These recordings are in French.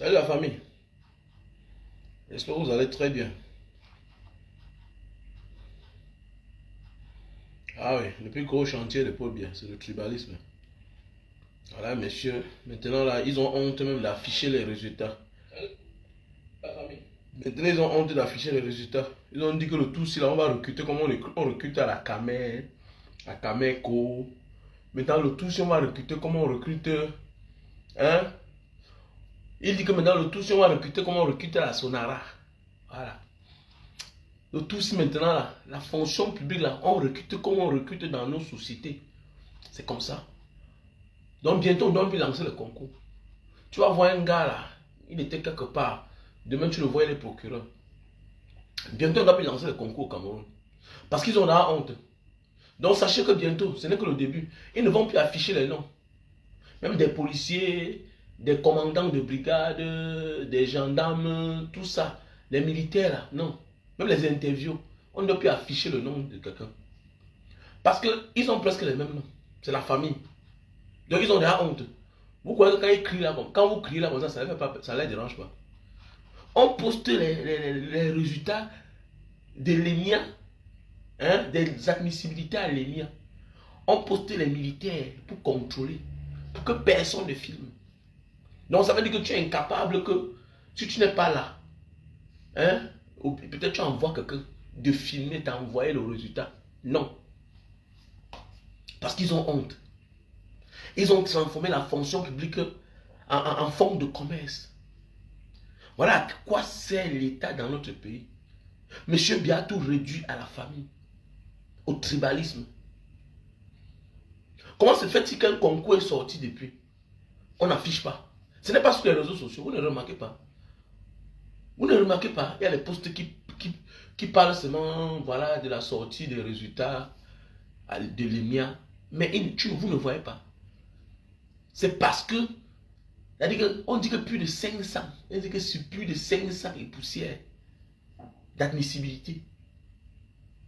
Salut la famille. J'espère que vous allez très bien. Ah oui, le plus gros chantier de Paul Biya, c'est le tribalisme. Voilà, messieurs, maintenant là, ils ont honte même d'afficher les résultats. La famille. Maintenant, ils ont honte d'afficher les résultats. Ils ont dit que le tout, si là, on va recruter comme on recrute à la Camer, à Cameco. Maintenant, le tout, si on va recruter comme on recrute. Hein? Il dit que maintenant, le tout, si on va recruter comme on recrute à la Sonara. Voilà. Le tout, si maintenant, là, la fonction publique, là, on recrute comme on recrute dans nos sociétés. C'est comme ça. Donc, bientôt, on doit plus lancer le concours. Tu vas voir un gars, là, il était quelque part. Demain, tu le vois, il est procureur. Bientôt, on doit plus lancer le concours au Cameroun. Parce qu'ils ont la honte. Donc, sachez que bientôt, ce n'est que le début. Ils ne vont plus afficher les noms. Même des policiers, des commandants de brigade, des gendarmes, tout ça. Les militaires, là, non. Même les interviews, on ne doit plus afficher le nom de quelqu'un. Parce qu'ils ont presque les mêmes noms. C'est la famille. Donc ils ont de la honte. Vous croyez que quand ils crient là, bon, quand vous criez là, bon, ça ne les dérange pas. On poste les résultats de l'EMIA, hein, des admissibilités à l'EMIA. On poste les militaires pour contrôler, pour que personne ne filme. Donc ça veut dire que tu es incapable que, si tu n'es pas là, hein, ou peut-être tu envoies quelqu'un de filmer, d'envoyer le résultat. Non. Parce qu'ils ont honte. Ils ont transformé la fonction publique en forme de commerce. Voilà à quoi sert l'État dans notre pays. Monsieur Biya a tout réduit à la famille, au tribalisme. Comment se fait-il qu'un concours est sorti depuis? On n'affiche pas. Ce n'est pas sur les réseaux sociaux, vous ne remarquez pas. Vous ne remarquez pas, il y a les posts qui parlent seulement, voilà, de la sortie des résultats de l'EMIA. Mais vous ne voyez pas. C'est parce que, on dit que plus de 500, on dit que c'est plus de 500 et poussières d'admissibilité.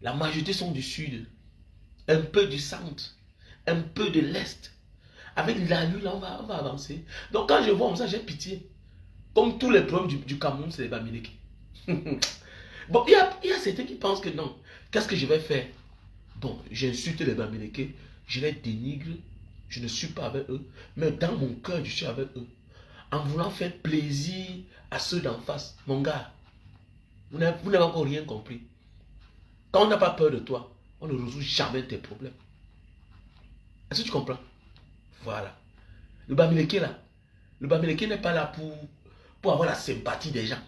La majorité sont du sud, un peu du centre, un peu de l'est. Avec la lune, là, on va avancer. Donc quand je vois ça, j'ai pitié. Comme tous les problèmes du Cameroun, c'est les Bamileke. Bon, il y a certains qui pensent que non. Qu'est-ce que je vais faire? Bon, j'insulte les Bamileke, je les dénigre, je ne suis pas avec eux. Mais dans mon cœur, je suis avec eux. En voulant faire plaisir à ceux d'en face. Mon gars, vous n'avez encore rien compris. Quand on n'a pas peur de toi, on ne résout jamais tes problèmes. Est-ce que tu comprends? Voilà. Le Bamileke là, le Bamileke n'est pas là pour avoir la sympathie des gens.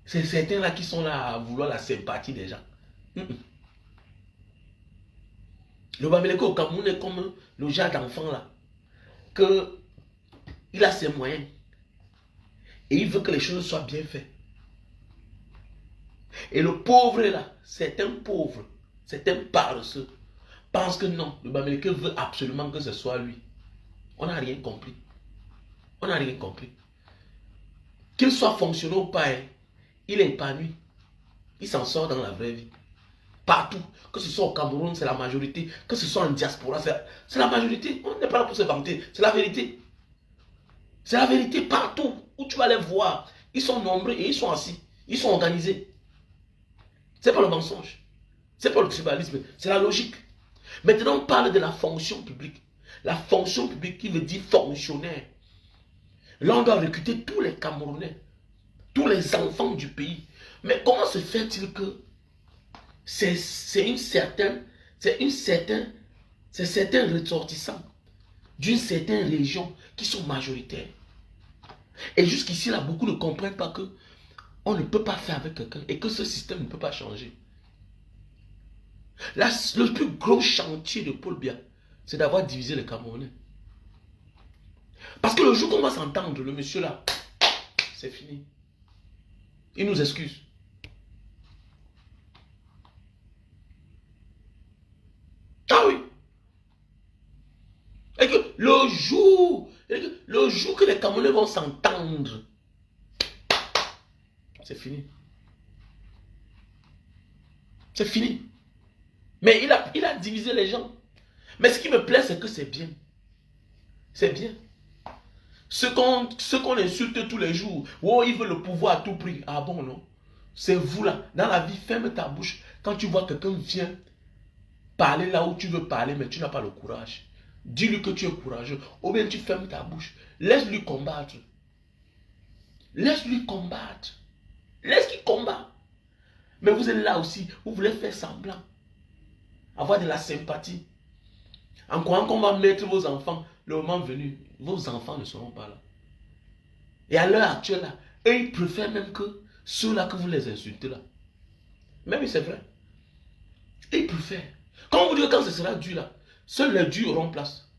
C'est certains là qui sont là à vouloir la sympathie des gens. Le Bamileke au Cameroun est comme le genre d'enfant là, que il a ses moyens et il veut que les choses soient bien faites. Et le pauvre là, c'est un pauvre, c'est un paresseux, pense que non, le Bamileke veut absolument que ce soit lui. On n'a rien compris. On n'a rien compris. Qu'il soit fonctionnel ou pas, il est épanoui. Il s'en sort dans la vraie vie. Partout. Que ce soit au Cameroun, c'est la majorité. Que ce soit en diaspora, c'est la majorité. On n'est pas là pour se vanter. C'est la vérité. C'est la vérité partout où tu vas les voir. Ils sont nombreux et ils sont assis. Ils sont organisés. C'est pas le mensonge. C'est pas le tribalisme. C'est la logique. Maintenant, on parle de la fonction publique. La fonction publique qui veut dire fonctionnaire. Là, on doit recruter tous les Camerounais, tous les enfants du pays. Mais comment se fait-il que c'est certains ressortissants d'une certaine région qui sont majoritaires? Et jusqu'ici, là, beaucoup ne comprennent pas que on ne peut pas faire avec quelqu'un et que ce système ne peut pas changer. Là, le plus gros chantier de Paul Biya, c'est d'avoir divisé les Camerounais. Parce que le jour qu'on va s'entendre, le monsieur là, c'est fini. Il nous excuse. Ah oui. Et que le jour que les Camerounais vont s'entendre, c'est fini. C'est fini. Mais il a divisé les gens. Mais ce qui me plaît, c'est que c'est bien. C'est bien. Ceux qu'on insulte tous les jours. Oh, ils veulent le pouvoir à tout prix. Ah bon, non? C'est vous là. Dans la vie, ferme ta bouche. Quand tu vois quelqu'un vient parler là où tu veux parler, mais tu n'as pas le courage. Dis-lui que tu es courageux. Ou bien tu fermes ta bouche. Laisse-lui combattre. Laisse-lui combattre. Laisse-lui combattre. Mais vous êtes là aussi. Vous voulez faire semblant. Avoir de la sympathie. En croyant qu'on va mettre vos enfants. Le moment venu, vos enfants ne seront pas là. Et à l'heure actuelle, là, eux, ils préfèrent même que ceux-là que vous les insultez là. Même c'est vrai. Ils préfèrent. Quand vous dites quand ce sera dur là, seuls les durs auront place.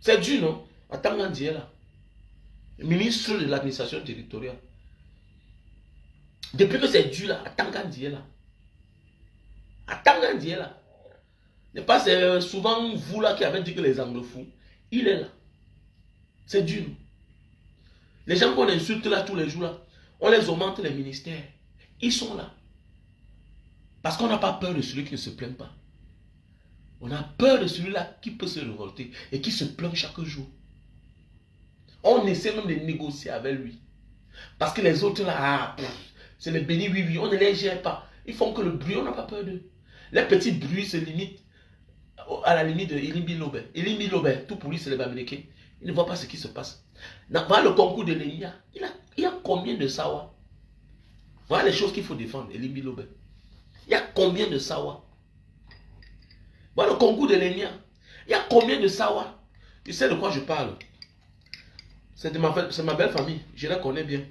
C'est dur, non? Attends, Gandhi est là. Ministre de l'administration territoriale. Depuis que c'est dur là, attends, Gandhi est là. Attends, Gandhi est là. N'est pas souvent vous là qui avez dit que les anglophones. Il est là. C'est dur. Les gens qu'on insulte là tous les jours là, on les augmente les ministères. Ils sont là. Parce qu'on n'a pas peur de celui qui ne se plaint pas. On a peur de celui-là qui peut se révolter et qui se plaint chaque jour. On essaie même de négocier avec lui. Parce que les autres là, c'est les bénis oui oui, on ne les gère pas. Ils font que le bruit, on n'a pas peur d'eux. Les petits bruits se limitent à la limite de Elimbi Lobé. Elimbi Lobé, tout pour lui c'est les Américains. Il ne voit pas ce qui se passe. Voilà le concours de l'ENIA. Il y a combien de sawa? Voilà les choses qu'il faut défendre, Elimbi Lobé. Il y a combien de sawa? Voilà le concours de l'ENIA. Il y a combien de sawa? Tu sais de quoi je parle? C'est ma belle famille. Je la connais bien.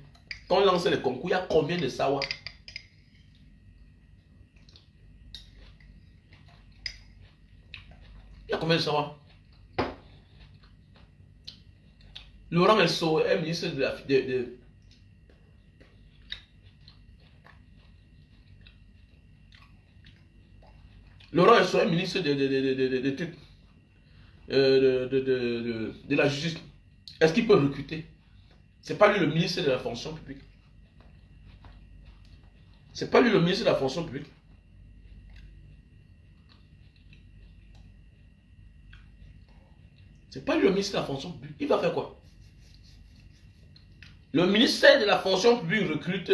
Quand on lance les concours, il y a combien de sawa? Il y a combien de sawa? Laurent Elso est ministre de la... Laurent Elso est ministre de la justice. Est-ce qu'il peut recruter? C'est pas lui le ministre de la fonction publique. C'est pas lui le ministre de la fonction publique. C'est pas lui le ministre de la fonction publique. Il va faire quoi? Le ministère de la fonction publique recrute.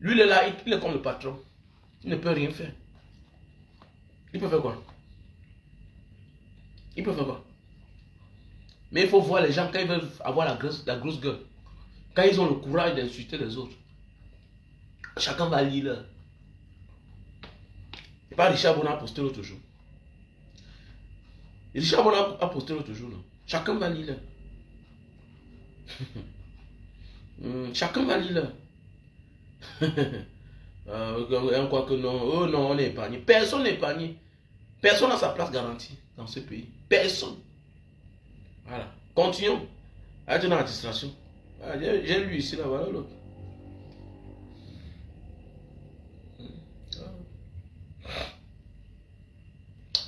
Lui, il est là, il est comme le patron. Il ne peut rien faire. Il peut faire quoi? Il peut faire quoi? Mais il faut voir les gens quand ils veulent avoir la grosse gueule. Quand ils ont le courage d'insulter les autres. Chacun va lire là. Et pas Richard Bona a posté l'autre jour. Richard Bona a posté l'autre jour. Non? Chacun va lire là. Chacun va lire là. On croit que non. Oh non, on est épargné. Personne n'est épargné. Personne n'a sa place garantie dans ce pays. Personne. Voilà. Continuons. À être dans la distraction. Ah, j'ai lu ici, là, voilà l'autre.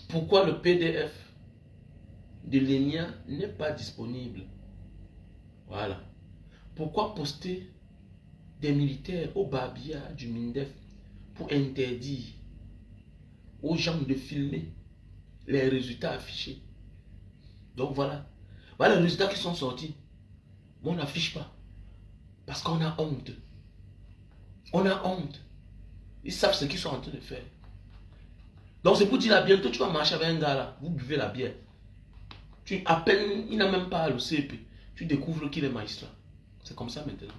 Pourquoi le PDF de l'ENIA n'est pas disponible? Voilà. Pourquoi poster des militaires au Babia du MINDEF pour interdire aux gens de filmer les résultats affichés? Donc voilà. Voilà les résultats qui sont sortis. Mais on n'affiche pas. Parce qu'on a honte. On a honte. Ils savent ce qu'ils sont en train de faire. Donc c'est pour dire là, bientôt tu vas marcher avec un gars là. Vous buvez la bière. À peine, il n'a même pas le CP. Tu découvres qu'il est magistrat. C'est comme ça maintenant.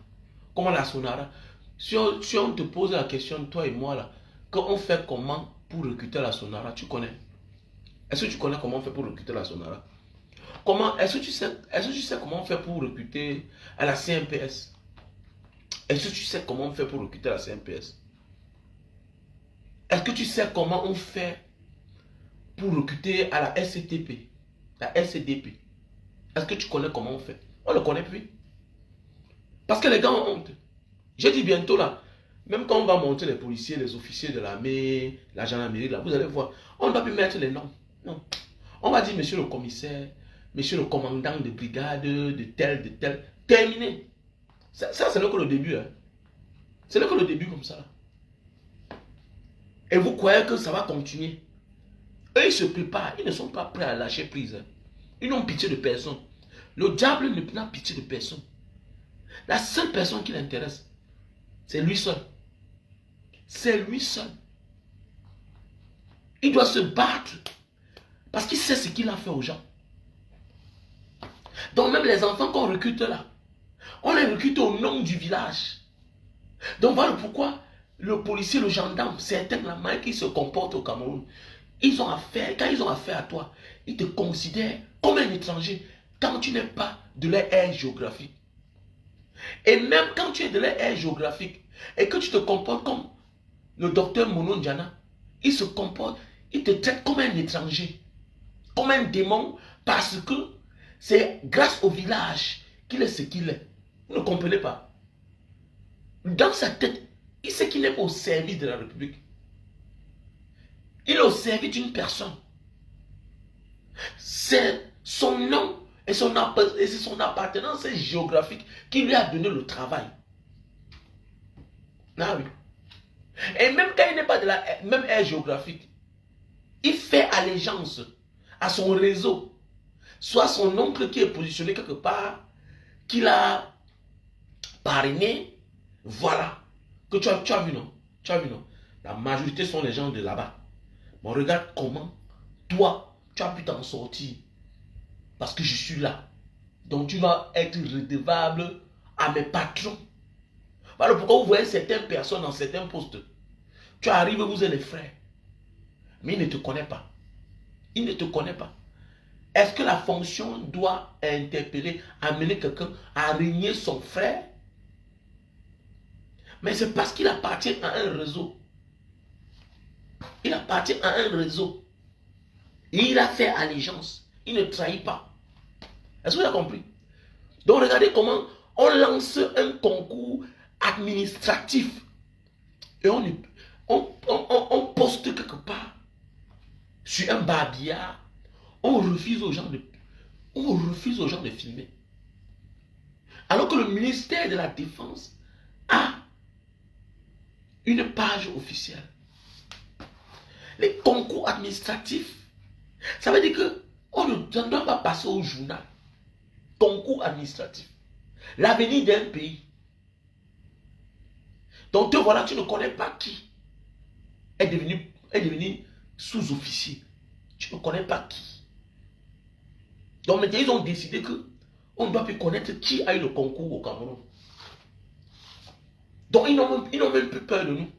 Comment la Sonara? Si on te pose la question, toi et moi là, qu'on fait comment pour recruter la Sonara, tu connais? Est-ce que tu connais comment on fait pour recruter la Sonara? Est-ce que tu sais comment on fait pour recruter à la CNPS? Est-ce que tu sais comment on fait pour recruter à la CNPS? Est-ce que tu sais comment on fait pour recruter à la SCTP? La SCDP? Est-ce que tu connais comment on fait? On ne le connaît plus. Parce que les gars ont honte. J'ai dit bientôt là, même quand on va monter les policiers, les officiers de l'armée, la gendarmerie là, vous allez voir, on ne va plus mettre les noms. Non. On va dire monsieur le commissaire, monsieur le commandant de brigade, de tel. Terminé. Ça c'est que le début. Hein. C'est que le début comme ça. Et vous croyez que ça va continuer? Eux, ils se préparent. Ils ne sont pas prêts à lâcher prise. Hein. Ils n'ont pitié de personne. Le diable n'a pitié de personne. La seule personne qui l'intéresse, c'est lui seul. C'est lui seul. Il doit se battre parce qu'il sait ce qu'il a fait aux gens. Donc même les enfants qu'on recrute là, on les recrute au nom du village. Donc voilà pourquoi le policier, le gendarme, certains la manière qui se comportent au Cameroun, ils ont affaire, quand ils ont affaire à toi, ils te considèrent comme un étranger quand tu n'es pas de leur aire géographique. Et même quand tu es de leur aire géographique et que tu te comportes comme le docteur Mono Ndiana, il se comporte, il te traite comme un étranger, comme un démon, parce que c'est grâce au village qu'il est ce qu'il est. Vous ne comprenez pas? Dans sa tête, il sait qu'il n'est pas au service de la République. Il est au service d'une personne. C'est son nom et c'est son appartenance géographique qui lui a donné le travail. Ah oui. Et même quand il n'est pas de la même aire géographique, il fait allégeance à son réseau. Soit son oncle qui est positionné quelque part, qu'il a parrainé. Voilà. Que tu as vu, non? Tu as vu, non? La majorité sont les gens de là-bas. Mais regarde comment, toi, tu as pu t'en sortir. Parce que je suis là. Donc tu vas être redevable à mes patrons. Voilà pourquoi vous voyez certaines personnes dans certains postes. Tu arrives, vous êtes les frères. Mais il ne te connaît pas. Il ne te connaît pas. Est-ce que la fonction doit interpeller, amener quelqu'un à régner son frère? Mais c'est parce qu'il appartient à un réseau. Il appartient à un réseau. Et il a fait allégeance. Il ne trahit pas. Est-ce que vous avez compris? Donc regardez comment on lance un concours administratif. Et on poste quelque part sur un barbillard. On refuse aux gens de filmer. Alors que le ministère de la Défense a une page officielle. Les concours administratifs, ça veut dire que on ne doit pas passer au journal. Concours administratif. L'avenir d'un pays. Donc te voilà, tu ne connais pas qui est devenu sous-officier. Tu ne connais pas qui. Donc maintenant, ils ont décidé que on ne doit plus connaître qui a eu le concours au Cameroun. Donc ils n'ont même plus peur de nous.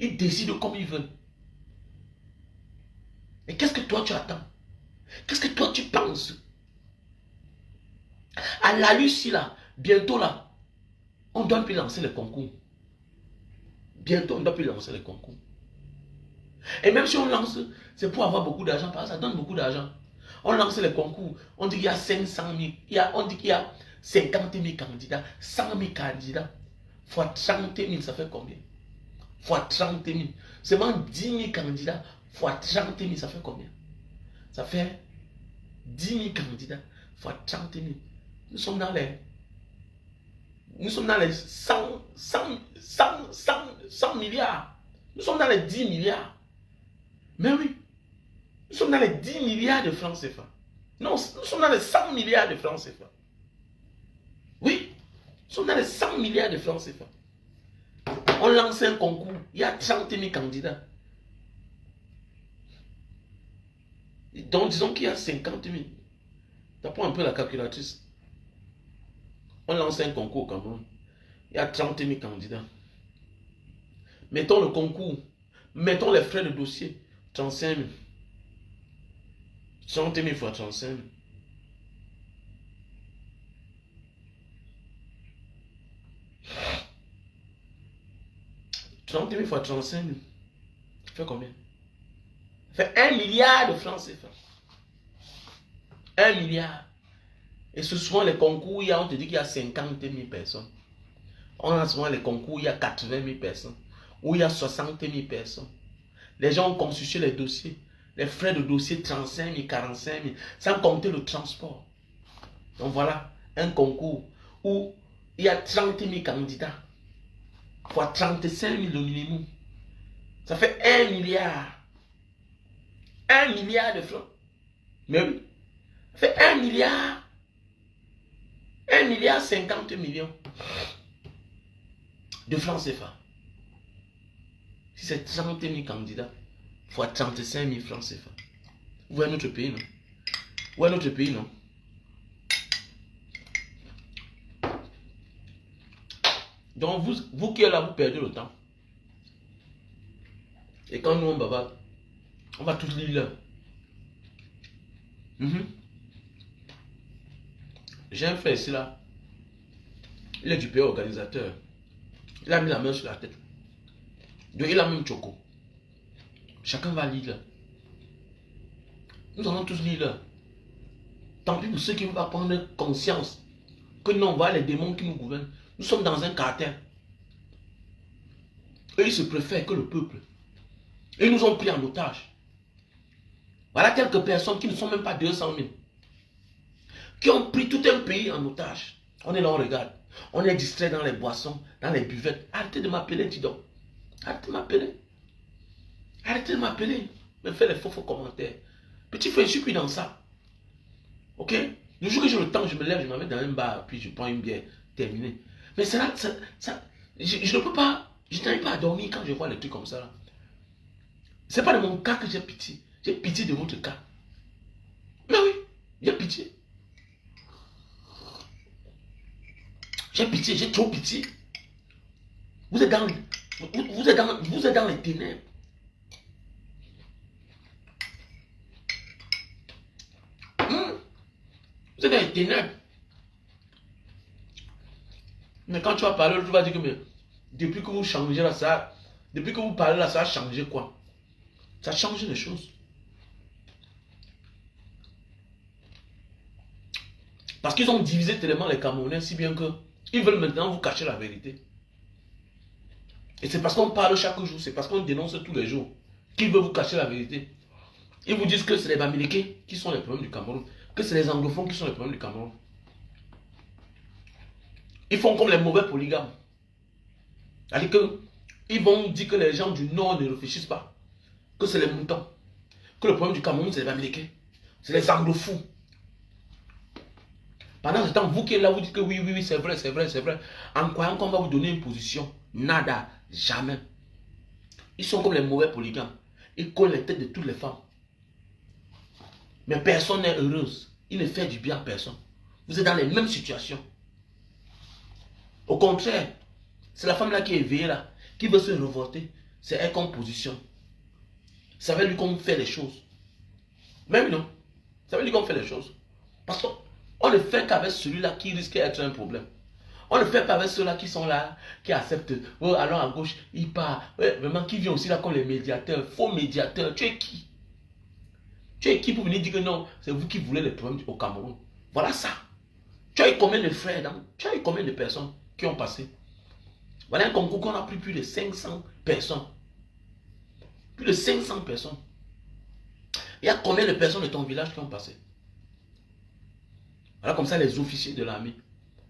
Ils décident comme ils veulent. Et qu'est-ce que toi tu attends? Qu'est-ce que toi tu penses? À la Lucie là, bientôt là, on ne doit plus lancer le concours. Bientôt on ne doit plus lancer le concours. Et même si on lance, c'est pour avoir beaucoup d'argent, parce que ça donne beaucoup d'argent. On lance les concours, on dit qu'il y a 500 000, on dit qu'il y a 50 000 candidats, 100 000 candidats, fois 30 000, ça fait combien? Fois 30 000. Seulement 10 000 candidats, fois 30 000, ça fait combien? Ça fait 10 000 candidats, fois 30 000. Nous sommes dans les 100 milliards. Nous sommes dans les 10 milliards. Mais oui, nous sommes dans les 10 milliards de francs CFA. Non, nous sommes dans les 100 milliards de francs CFA. Oui, nous sommes dans les 100 milliards de francs CFA. On lance un concours, il y a 30 000 candidats. Donc disons qu'il y a 50 000. T'apprends un peu la calculatrice. On lance un concours au Cameroun. Il y a 30 000 candidats. Mettons le concours. Mettons les frais de dossier. 35 000. 30 000 fois 35 000. « 30 000 fois 35 000. Ça fait combien? Ça fait 1 milliard de francs CFA. 1 milliard. Et ce souvent les concours, on te dit qu'il y a 50 000 personnes. On a souvent les concours, il y a 80 000 personnes. Ou il y a 60 000 personnes. Les gens ont constitué les dossiers. Les frais de dossier 35 000, 45 000. Sans compter le transport. Donc voilà, un concours où il y a 30 000 candidats. Fois 35 000 le minimum. Ça fait 1 milliard. 1 milliard de francs. Mais oui. Ça fait 1 milliard. 1,50 milliard de francs CFA. Si c'est 30 000 candidats, il faut 35 000 francs CFA. Vous voyez notre pays, non? Vous voyez notre pays, non? Donc, vous qui êtes là, vous perdez le temps. Et quand nous, on bavarde, on va tous lire là. J'ai un frère ici, là. Il est du pays organisateur. Il a mis la main sur la tête. Donc, il a même choco. Chacun va lire là. Nous allons tous lire là. Tant pis pour ceux qui vont pas prendre conscience que non, voilà les démons qui nous gouvernent. Nous sommes dans un cartel. Eux, ils se préfèrent que le peuple. Et ils nous ont pris en otage. Voilà quelques personnes qui ne sont même pas 200 000. Qui ont pris tout un pays en otage. On est là, on regarde. On est distrait dans les boissons, dans les buvettes. Arrêtez de m'appeler, dis donc. Arrêtez de m'appeler. Arrêtez de m'appeler. Me faire les faux commentaires. Petit frère, je suis plus dans ça. Ok? Le jour que j'ai le temps, je me lève, je m'en vais dans un bar, puis je prends une bière. Terminé. Mais je ne peux pas, je n'arrive pas à dormir quand je vois les trucs comme ça. Ce n'est pas de mon cas que j'ai pitié. J'ai pitié de votre cas. Mais oui, j'ai pitié. J'ai pitié, j'ai trop pitié. Vous êtes dans les ténèbres. Vous êtes dans les ténèbres. Mais quand tu vas parler, tu vas dire que mais, depuis que vous changez là, ça, depuis que vous parlez là, ça a changé quoi? Ça change les choses. Parce qu'ils ont divisé tellement les Camerounais, si bien que ils veulent maintenant vous cacher la vérité. Et c'est parce qu'on parle chaque jour, c'est parce qu'on dénonce tous les jours qu'ils veulent vous cacher la vérité. Ils vous disent que c'est les Bamileke qui sont les problèmes du Cameroun, que c'est les anglophones qui sont les problèmes du Cameroun. Ils font comme les mauvais polygames. C'est-à-dire qu'ils vont dire que les gens du Nord ne réfléchissent pas, que c'est les moutons, que le problème du Cameroun c'est les Bamileke, c'est les anglophones. Pendant ce temps, vous qui êtes là, vous dites que oui, oui, oui, c'est vrai, c'est vrai, c'est vrai. En croyant qu'on va vous donner une position, nada, jamais. Ils sont comme les mauvais polygames. Ils collent les têtes de toutes les femmes. Mais personne n'est heureuse. Il ne fait du bien à personne. Vous êtes dans les mêmes situations. Au contraire, c'est la femme là qui est éveillée là, qui veut se révolter. C'est elle comme position. Ça veut lui qu'on fait les choses. Même non. Ça veut lui qu'on fait les choses. Parce qu'on ne fait qu'avec celui-là qui risque d'être un problème. On ne fait pas avec ceux-là qui sont là, qui acceptent. Oh, alors à gauche, il part. Ouais, vraiment, qui vient aussi là comme les médiateurs, faux médiateurs. Tu es qui? Tu es qui pour venir dire que non, c'est vous qui voulez les problèmes au Cameroun? Voilà ça. Tu as eu combien de frères, donc? Tu as eu combien de personnes qui ont passé? Voilà un concours qu'on a pris plus de 500 personnes. Plus de 500 personnes. Il y a combien de personnes de ton village qui ont passé? Voilà comme ça les officiers de l'armée.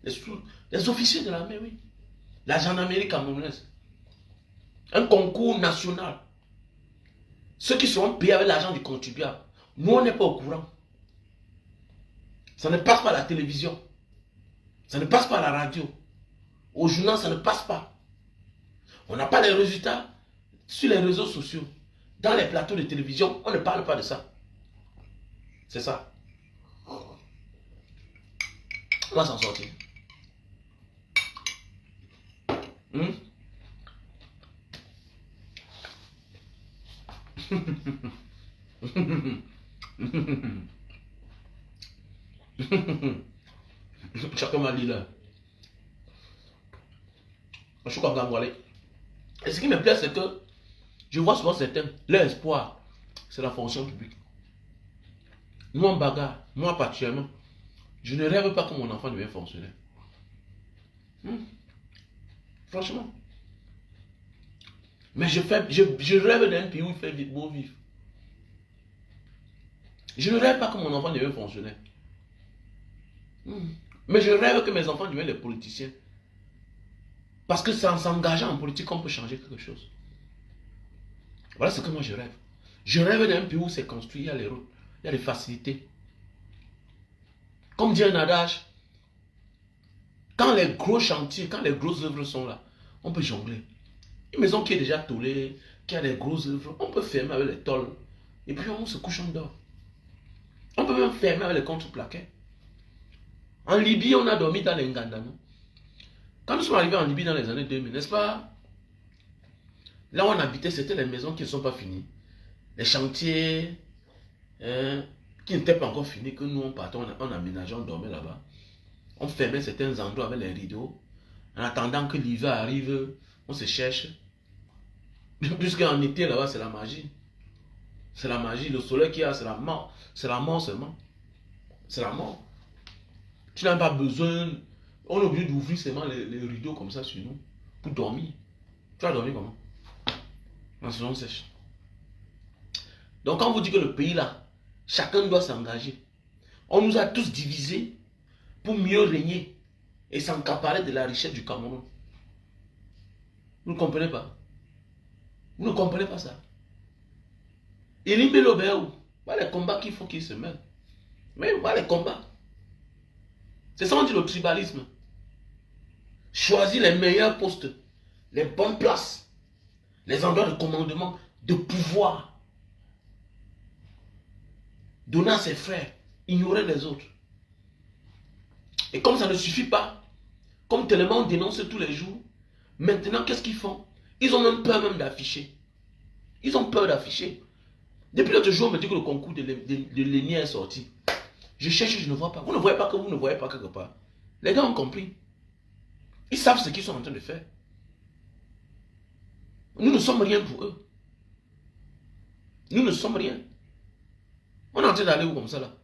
Les officiers de l'armée, oui. La gendarmerie camerounaise. Un concours national. Ceux qui seront payés avec l'argent du contribuable. Nous, on n'est pas au courant. Ça ne passe pas à la télévision. Ça ne passe pas à la radio. Au journal, ça ne passe pas. On n'a pas les résultats sur les réseaux sociaux. Dans les plateaux de télévision, on ne parle pas de ça. C'est ça. On va s'en sortir. Chacun m'a dit là. Je suis comme Gangwale. Et ce qui me plaît, c'est que je vois souvent certains, leur espoir, c'est la fonction publique. Moi, en bagarre, moi particulièrement, je ne rêve pas que mon enfant devienne fonctionnaire. Franchement. Mais je rêve d'un pays où il fait beau vivre. Je ne rêve pas que mon enfant devienne fonctionnaire. Mais je rêve que mes enfants deviennent des politiciens. Parce que c'est en s'engageant en politique qu'on peut changer quelque chose. Voilà ce que moi je rêve. Je rêve d'un pays où c'est construit, il y a les routes, il y a les facilités. Comme dit un adage, Quand les gros chantiers, quand les grosses œuvres sont là, on peut jongler. Une maison qui est déjà tolée, qui a des grosses œuvres, on peut fermer avec les tôles. Et puis on se couche, on dort. On peut même fermer avec les contreplaquets. En Libye, on a dormi dans les Ngandano. Quand nous sommes arrivés en Libye dans les années 2000, n'est-ce pas? Là où on habitait, c'était les maisons qui ne sont pas finies. Les chantiers qui n'étaient pas encore finis, que nous on partait, on aménageait, on dormait là-bas. On fermait certains endroits avec les rideaux. En attendant que l'hiver arrive, on se cherche. Puisqu'en été, là-bas, c'est la magie. C'est la magie. Le soleil qu'il y a, c'est la mort. C'est la mort seulement. C'est la mort. Tu n'as pas besoin. On est obligé d'ouvrir seulement les rideaux comme ça sur nous. Pour dormir. Tu vas dormir comment? En saison sèche. Donc quand on vous dit que le pays là, chacun doit s'engager. On nous a tous divisés pour mieux régner et s'accaparer de la richesse du Cameroun. Vous ne comprenez pas? Vous ne comprenez pas ça? Éliminer l'obéo. Voilà les combats qu'il faut qu'ils se mènent. Mais voilà les combats. C'est ça on dit le tribalisme. Choisir les meilleurs postes, les bonnes places, les endroits de commandement, de pouvoir. Donner à ses frères, ignorer les autres. Et comme ça ne suffit pas, comme tellement on dénonce tous les jours, maintenant qu'est-ce qu'ils font? Ils ont même peur même d'afficher. Ils ont peur d'afficher. Depuis l'autre jour, on me dit que le concours de l'ENI est sorti. Je cherche, je ne vois pas. Vous ne voyez pas que vous ne voyez pas quelque part. Les gars ont compris. Ils savent ce qu'ils sont en train de faire. Nous ne sommes rien pour eux. Nous ne sommes rien. On est en train d'aller où comme ça là?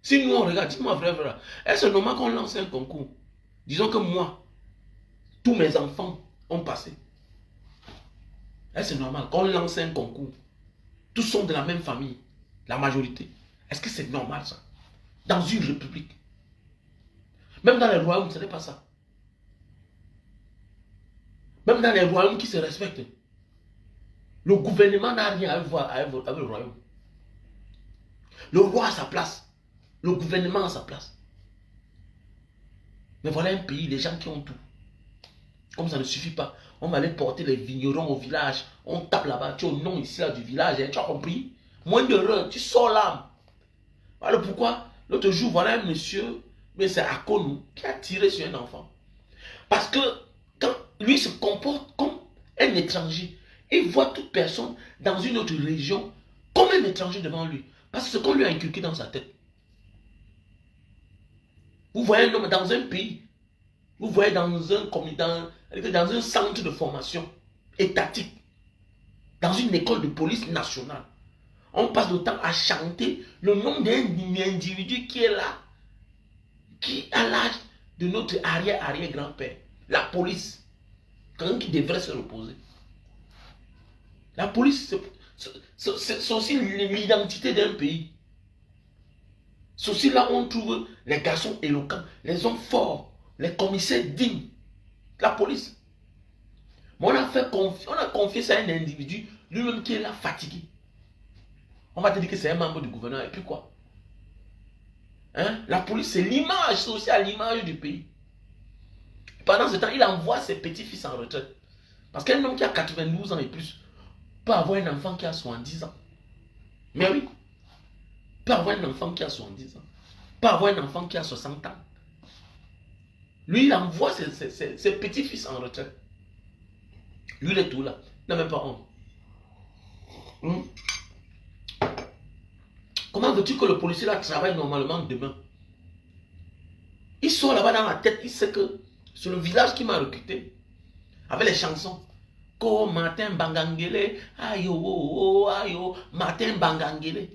Si nous on regarde, dis-moi vrai, est-ce normal qu'on lance un concours? Disons que moi, tous mes enfants ont passé. Est-ce normal qu'on lance un concours? Tous sont de la même famille, la majorité. Est-ce que c'est normal ça? Dans une république. Même dans les royaumes, ce n'est pas ça. Même dans les royaumes qui se respectent, le gouvernement n'a rien à voir avec le royaume. Le roi a sa place. Le gouvernement a sa place. Mais voilà un pays, les gens qui ont tout. Comme ça ne suffit pas, on va aller porter les vignerons au village. On tape là-bas, tu es au nom ici là, du village, hein, tu as compris? Moins d'heureux, tu sors là. Voilà pourquoi, l'autre jour, voilà un monsieur, mais c'est Akonou, qui a tiré sur un enfant. Parce que quand lui se comporte comme un étranger, il voit toute personne dans une autre région comme un étranger devant lui. Parce que c'est ce qu'on lui a inculqué dans sa tête. Vous voyez un homme dans un pays, vous voyez dans un centre de formation étatique, dans une école de police nationale, on passe le temps à chanter le nom d'un individu qui est là, qui a l'âge de notre arrière-arrière-grand-père. La police, quelqu'un qui devrait se reposer. La police, c'est aussi l'identité d'un pays. C'est aussi là où on trouve les garçons éloquents, les hommes forts, les commissaires dignes. La police. Mais on a confié ça à un individu, lui-même qui est là fatigué. On va te dire que c'est un membre du gouvernement, et puis quoi? Hein? La police, c'est l'image, c'est aussi à l'image du pays. Pendant ce temps, il envoie ses petits-fils en retraite. Parce qu'un homme qui a 92 ans et plus peut avoir un enfant qui a 70 ans. Mais oui. Peut avoir un enfant qui a 70 ans. Peut avoir un enfant qui a 60 ans. Lui, il envoie ses petits-fils en retraite. Lui, il est tout là. Il n'a même pas honte. Comment veux-tu que le policier là travaille normalement demain? Il sort là-bas dans la tête, il sait que c'est le village qui m'a recruté. Avec les chansons. Ko Martin Bangangele, ayo, ayo, Martin Bangangele.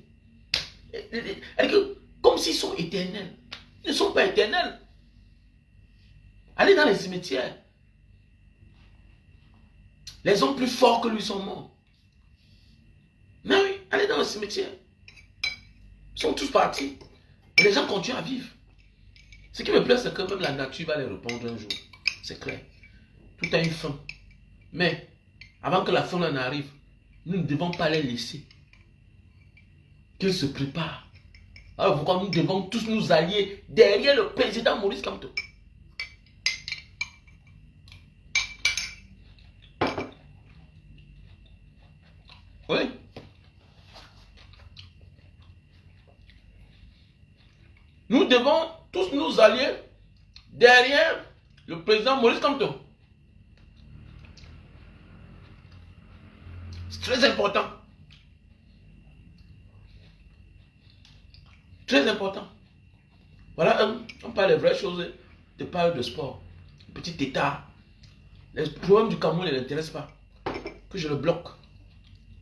Comme s'ils sont éternels. Ils ne sont pas éternels. Allez dans les cimetières. Les hommes plus forts que lui sont morts. Mais oui, allez dans le cimetière. Ils sont tous partis. Et les gens continuent à vivre. Ce qui me plaît, c'est que même la nature va les répondre un jour. C'est clair. Tout a une fin. Mais, avant que la fin en arrive, nous ne devons pas les laisser. Qu'ils se préparent. Alors pourquoi nous devons tous nous allier derrière le président Maurice Kamto? Nous devons tous nous allier derrière le président Maurice Kamto. C'est très important. Très important. Voilà, on parle des vraies choses, de parler de sport. Petit état. Les problèmes du Cameroun ne l'intéressent pas. Que je le bloque.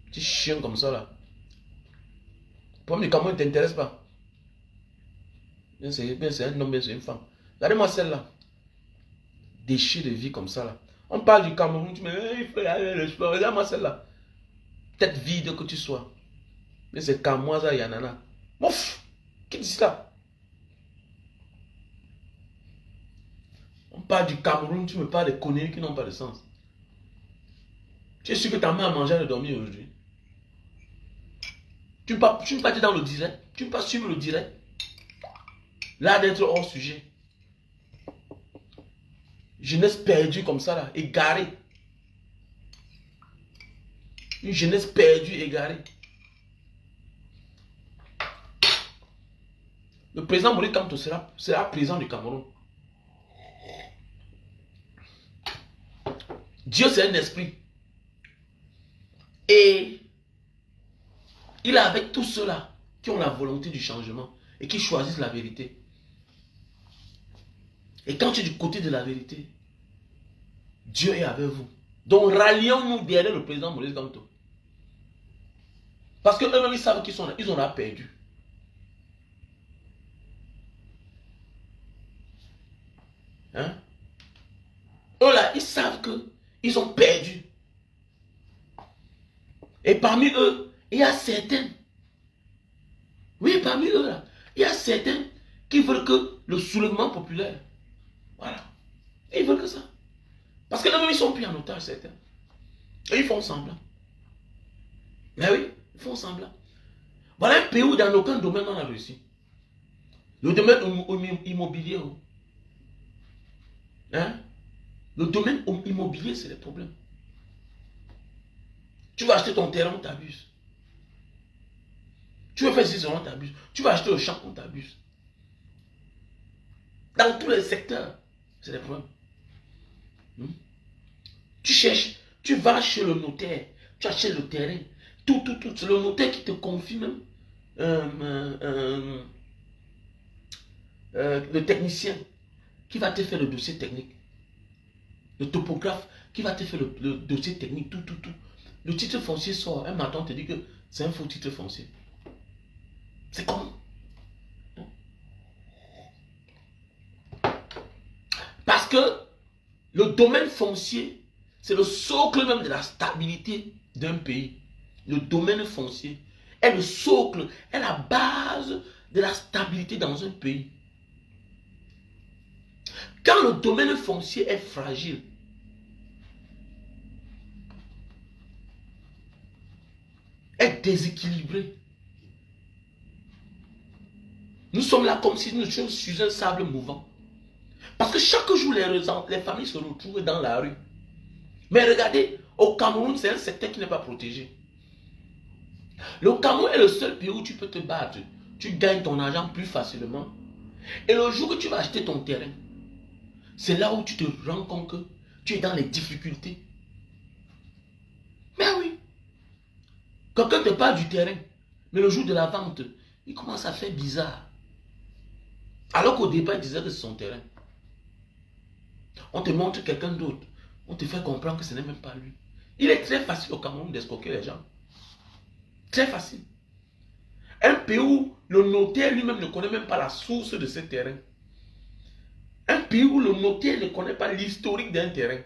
Petit chien comme ça là. Le problème du Cameroun ne t'intéresse pas. Bien c'est un homme, bien c'est une femme. Regardez-moi celle-là. Déchets de vie comme ça là. On parle du Cameroun, tu me dis, il faut aller le sport. Regarde-moi celle-là. Tête vide que tu sois. Mais c'est Kamoisa Yanana. Mouf! Qui dit ça? On parle du Cameroun, tu me parles des conneries qui n'ont pas de sens. Tu es sûr que ta mère a mangé et dormi aujourd'hui? Tu ne peux pas être dans le direct? Tu ne peux pas suivre le direct? Là d'être hors sujet. Jeunesse perdue comme ça là, égarée. Une jeunesse perdue, égarée. Le président Maurice Kamto sera président du Cameroun. Dieu c'est un esprit. Et il est avec tous ceux-là qui ont la volonté du changement et qui choisissent la vérité. Et quand tu es du côté de la vérité, Dieu est avec vous. Donc rallions-nous derrière le président Maurice Kamto. Parce que eux-mêmes ils savent qu'ils sont là, ils ont là perdu. Hein? Eux là, ils savent qu'ils ont perdu. Et parmi eux, il y a certains. Oui, parmi eux là, il y a certains qui veulent que le soulèvement populaire. Voilà. Ils veulent que ça. Parce que eux-mêmes ils sont pris en otage, certains. Et ils font semblant. Mais oui, ils font semblant. Voilà un pays où dans aucun domaine on a réussi. Le domaine immobilier. Hein? Le domaine immobilier, c'est le problème. Tu vas acheter ton terrain, on t'abuse. Tu veux faire ceci, on t'abuse. Tu vas acheter le champ, on t'abuse. Dans tous les secteurs, c'est le problème. Tu cherches, tu vas chez le notaire, tu achètes le terrain, tout. C'est le notaire qui te confie même le technicien qui va te faire le dossier technique. Le topographe qui va te faire le dossier technique, tout. Le titre foncier sort, un matin te dit que c'est un faux titre foncier. C'est comment? Parce que le domaine foncier, c'est le socle même de la stabilité d'un pays. Le domaine foncier est le socle, est la base de la stabilité dans un pays. Quand le domaine foncier est fragile, est déséquilibré, nous sommes là comme si nous étions sur un sable mouvant. Parce que chaque jour, les familles se retrouvent dans la rue. Mais regardez, au Cameroun, c'est un secteur qui n'est pas protégé. Le Cameroun est le seul pays où tu peux te battre. Tu gagnes ton argent plus facilement. Et le jour que tu vas acheter ton terrain, c'est là où tu te rends compte que tu es dans les difficultés. Mais oui. Quelqu'un te parle du terrain, mais le jour de la vente, il commence à faire bizarre. Alors qu'au départ, il disait que c'est son terrain. On te montre quelqu'un d'autre. On te fait comprendre que ce n'est même pas lui. Il est très facile au Cameroun d'escroquer les gens. Très facile. Un pays où le notaire lui-même ne connaît même pas la source de ce terrain. Un pays où le notaire ne connaît pas l'historique d'un terrain.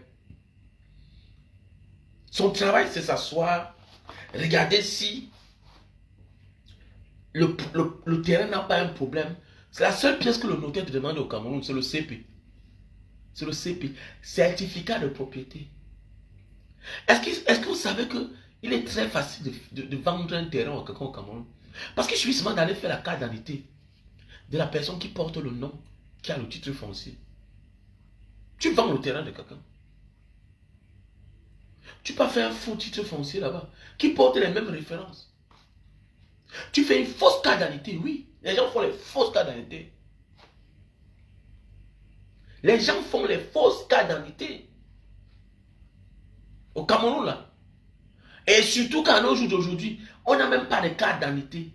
Son travail, c'est s'asseoir, regarder si le terrain n'a pas un problème. C'est la seule pièce que le notaire te demande au Cameroun, c'est le CP. C'est le CP, certificat de propriété. Est-ce que vous savez qu'il est très facile de vendre un terrain à quelqu'un au Cameroun? Parce qu'il suffit seulement d'aller faire la carte d'identité de la personne qui porte le nom, qui a le titre foncier. Tu vends le terrain de quelqu'un. Tu peux faire un faux titre foncier là-bas, qui porte les mêmes références. Tu fais une fausse carte d'identité, oui. Les gens font les fausses cartes d'identité. Les gens font les fausses cartes d'identité. Au Cameroun, là. Et surtout qu'à nos jours d'aujourd'hui, on n'a même pas de carte d'identité.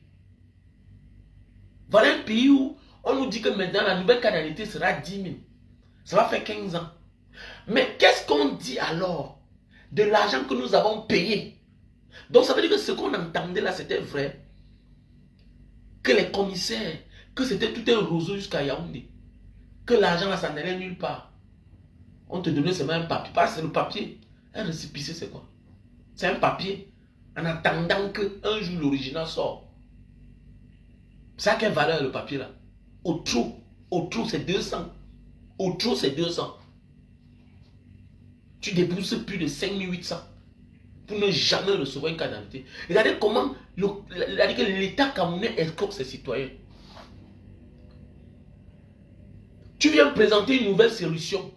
Voilà un pays où on nous dit que maintenant la nouvelle carte d'identité sera 10 000. Ça va faire 15 ans. Mais qu'est-ce qu'on dit alors de l'argent que nous avons payé? Donc ça veut dire que ce qu'on entendait là, c'était vrai. Que les commissaires, que c'était tout un roseau jusqu'à Yaoundé. Que l'argent là, ça n'allait nulle part. On te donnait seulement un papier. Pas c'est le papier. Un récépissé, c'est quoi? C'est un papier. En attendant qu'un jour l'original sort. Ça a quelle valeur le papier là? Au trou c'est 200. Au trou c'est 200. Tu débourses plus de 5800 pour ne jamais recevoir une carte d'identité. Regardez comment l'État camerounais escroque ses citoyens. Tu viens présenter une nouvelle solution,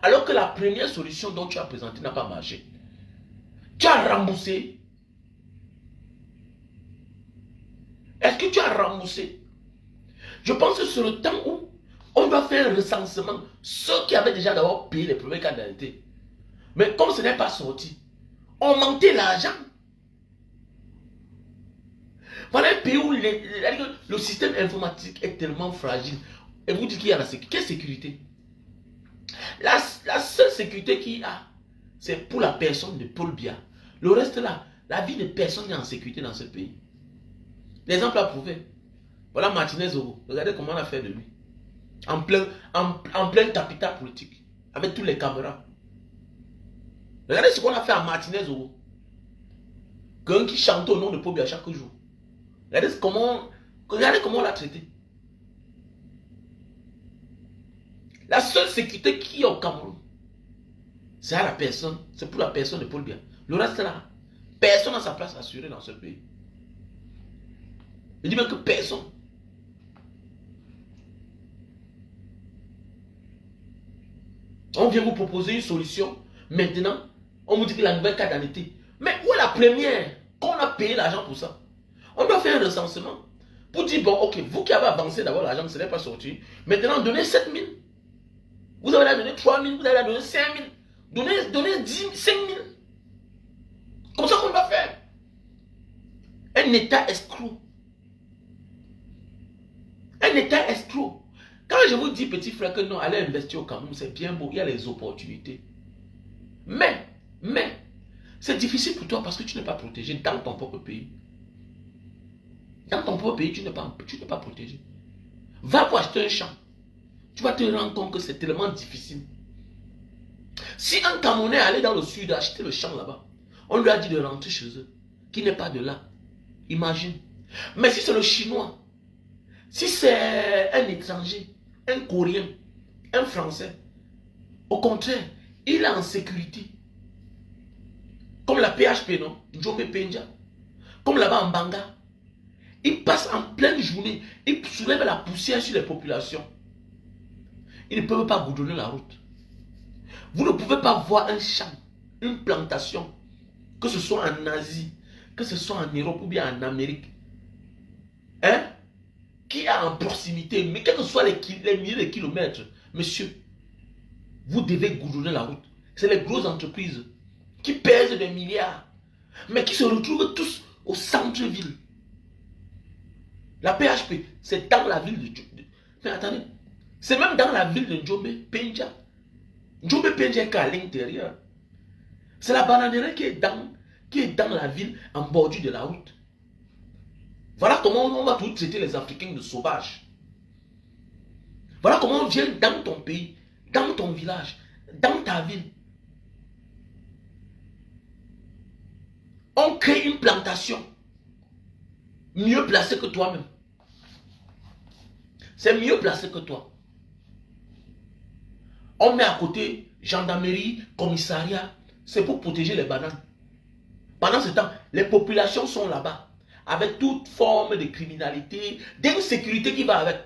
alors que la première solution dont tu as présenté n'a pas marché. Tu as remboursé. Est-ce que tu as remboursé? Je pense que c'est le temps où on doit faire un recensement. Ceux qui avaient déjà d'abord payé les premières cartes d'identité. Mais comme ce n'est pas sorti, on mentait l'argent. Voilà un pays où le système informatique est tellement fragile. Et vous dites qu'il y a la sécurité. Quelle sécurité? La seule sécurité qu'il y a, c'est pour la personne de Paul Biya. Le reste là, la vie de personne n'est en sécurité dans ce pays. L'exemple a prouvé. Voilà Martinez Oro. Regardez comment on a fait de lui. En plein capital politique. Avec tous les caméras. Regardez ce qu'on a fait à Martinez Oro. Quelqu'un qui chante au nom de Paul Biya chaque jour. Regardez comment on l'a traité. La seule sécurité qu'il y a au Cameroun, c'est à la personne, c'est pour la personne de Paul Biya. Le reste là, personne n'a sa place assurée dans ce pays. Je dis même que personne. On vient vous proposer une solution. Maintenant, on vous dit que la nouvelle carte d'identité. Mais où est la première? Qu'on a payé l'argent pour ça. On doit faire un recensement. Pour dire, bon, ok, vous qui avez avancé d'abord l'argent, ce n'est pas sorti. Maintenant, donnez 7 000. Vous avez donné 3 000, vous avez donné 5 000. Donnez 5 000. Comme ça qu'on doit faire. Un État escroc. Un État escroc. Quand je vous dis, petit frère, que non, allez investir au Cameroun, c'est bien beau, il y a les opportunités. Mais, c'est difficile pour toi parce que tu n'es pas protégé dans ton propre pays. Dans ton propre pays, tu n'es pas protégé. Va pour acheter un champ. Tu vas te rendre compte que c'est tellement difficile. Si un Camerounais allait dans le sud acheter le champ là-bas, on lui a dit de rentrer chez eux, qui n'est pas de là. Imagine. Mais si c'est le Chinois, si c'est un étranger, un Coréen, un Français, au contraire, il est en sécurité. Comme la PHP, non? Njombe Penja. Comme là-bas en Banga. Il passe en pleine journée, il soulève la poussière sur les populations. Ils ne peuvent pas goudronner la route. Vous ne pouvez pas voir un champ, une plantation, que ce soit en Asie, que ce soit en Europe ou bien en Amérique, hein, qui est en proximité, mais quels que soient les milliers de kilomètres, monsieur, vous devez goudronner la route. C'est les grosses entreprises qui pèsent des milliards, mais qui se retrouvent tous au centre-ville. La PHP, c'est dans la ville de... Mais attendez, c'est même dans la ville de Njombe Penja. Njombe Penja est qu'à l'intérieur. C'est la bananerie qui est dans la ville, en bordure de la route. Voilà comment on va tout traiter les Africains de sauvages. Voilà comment on vient dans ton pays, dans ton village, dans ta ville. On crée une plantation mieux placée que toi-même. C'est mieux placé que toi. On met à côté gendarmerie, commissariat. C'est pour protéger les bananes. Pendant ce temps, les populations sont là-bas. Avec toute forme de criminalité, d'insécurité qui va avec.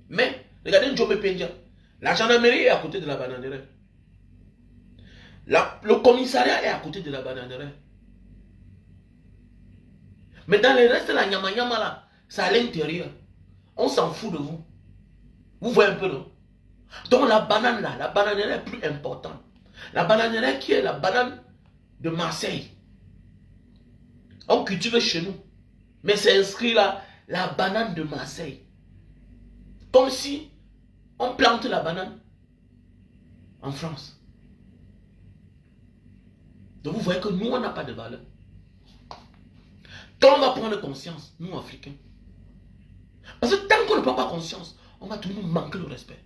Mais, regardez Njombe Penja. La gendarmerie est à côté de la bananerie. Le commissariat est à côté de la bananerie. Mais dans le reste, la nyama nyama là, c'est à l'intérieur. On s'en fout de vous. Vous voyez un peu, non? Donc la banane là, la bananière est plus importante. La bananière qui est la banane de Marseille. On cultive chez nous. Mais c'est inscrit là, la banane de Marseille. Comme si on plante la banane en France. Donc vous voyez que nous, on n'a pas de valeur. Quand on va prendre conscience, nous Africains, parce que tant qu'on ne prend pas conscience, on va toujours manquer le respect.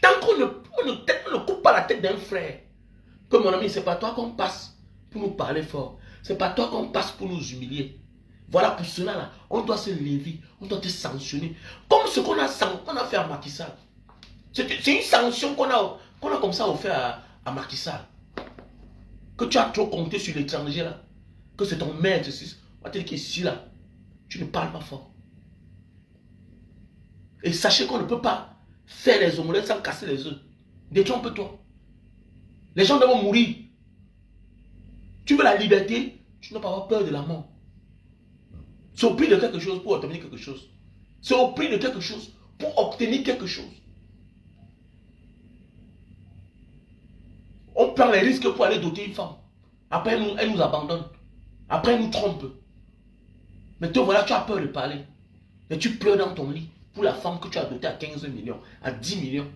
Tant qu'on ne coupe pas la tête d'un frère, que mon ami, c'est pas toi qu'on passe pour nous parler fort. C'est pas toi qu'on passe pour nous humilier. Voilà pour cela là, on doit se lever, on doit te sanctionner. Comme ce qu'on a fait à Macky Sall. C'est une sanction qu'on a comme ça offert à Macky Sall. Que tu as trop compté sur l'étranger là. Que c'est ton maître. On va te dire qu'ici là, tu ne parles pas fort. Et sachez qu'on ne peut pas faire les omelettes sans casser les œufs. Détrompe-toi. Les gens doivent mourir. Tu veux la liberté, tu n'as pas avoir peur de la mort. C'est au prix de quelque chose pour obtenir quelque chose. C'est au prix de quelque chose pour obtenir quelque chose. On prend les risques pour aller doter une femme. Après, elle nous abandonne. Après, elle nous trompe. Mais toi, voilà, tu as peur de parler. Mais tu pleures dans ton lit pour la femme que tu as dotée à 15 millions, à 10 millions.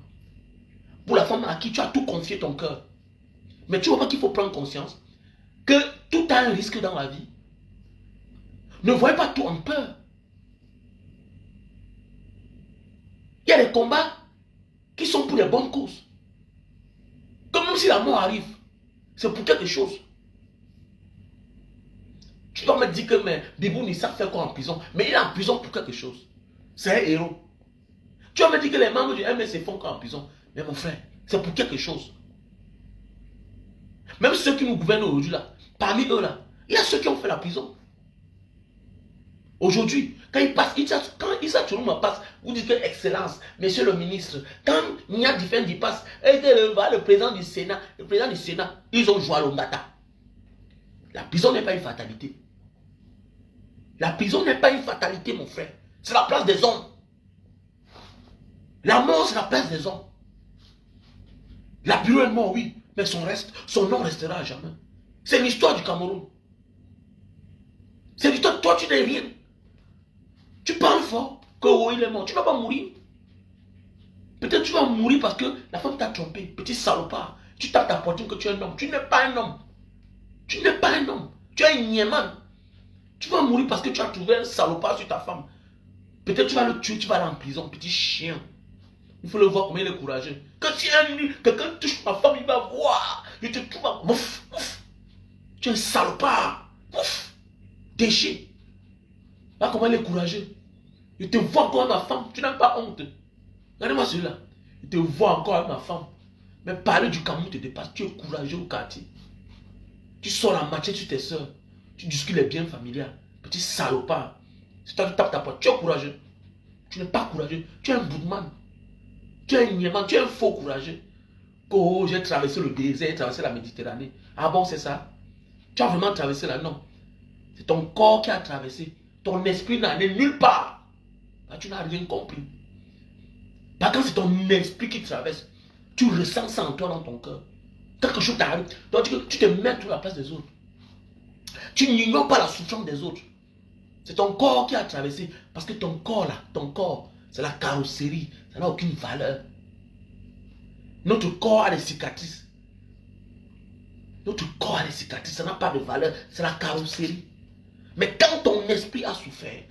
Pour la femme à qui tu as tout confié ton cœur. Mais tu vois pas qu'il faut prendre conscience que tout a un risque dans la vie. Ne voyez pas tout en peur. Il y a des combats qui sont pour les bonnes causes. Comme même si la mort arrive, c'est pour quelque chose. Tu dois me dire que Bibou Nissa fait quoi en prison? Mais il est en prison pour quelque chose. C'est un héros. Tu vas me dire que les membres du MSC font quoi en prison? Mais mon frère, c'est pour quelque chose. Même ceux qui nous gouvernent aujourd'hui là, parmi eux là, il y a ceux qui ont fait la prison. Aujourd'hui, quand Issa Chourouma passe, vous dites que excellence, monsieur le ministre, quand Nia Difendi passe, et que le président du Sénat, ils ont joué à l'Ongata. La prison n'est pas une fatalité. La prison n'est pas une fatalité, mon frère. C'est la place des hommes. La mort, c'est la place des hommes. La bureau est mort, oui, mais son nom restera à jamais. C'est l'histoire du Cameroun. C'est l'histoire, toi tu n'es rien. Tu parles fort, que oh, il est mort, tu ne vas pas mourir. Peut-être tu vas mourir parce que la femme t'a trompé, petit salopard. Tu tapes ta poitrine que tu es un homme. Tu n'es pas un homme. Tu n'es pas un homme. Tu es un niéman. Tu vas mourir parce que tu as trouvé un salopard sur ta femme. Peut-être tu vas le tuer, tu vas aller en prison, petit chien. Il faut le voir combien il est courageux. Quand quelqu'un touche ma femme, il va voir. Il te trouve. Ouf, ouf. Tu es un salopard. Ouf. Déchet. Là, comment il est courageux. Il te voit encore avec ma femme. Tu n'as pas honte. Regardez-moi celui-là. Il te voit encore avec ma femme. Mais parler du Cameroun te dépasse. Tu es courageux au quartier. Tu sors la machette sur tes soeurs. Tu discutes les biens familiaux. Petit salopard. Si toi tu tapes ta porte, tu es courageux. Tu n'es pas courageux. Tu es un boudman. Tu es un niéman. Tu es un faux courageux. Oh, j'ai traversé le désert, j'ai traversé la Méditerranée. Ah bon, c'est ça? Tu as vraiment traversé là? Non. C'est ton corps qui a traversé. Ton esprit n'en est nulle part. Bah, tu n'as rien compris. Bah, quand c'est ton esprit qui traverse, tu ressens ça en toi dans ton cœur. Quelque chose t'arrive. Donc tu te mets sur la place des autres. Tu n'ignores pas la souffrance des autres. C'est ton corps qui a traversé. Parce que ton corps là, c'est la carrosserie. Ça n'a aucune valeur. Notre corps a des cicatrices. Notre corps a des cicatrices. Ça n'a pas de valeur. C'est la carrosserie. Mais quand ton esprit a souffert,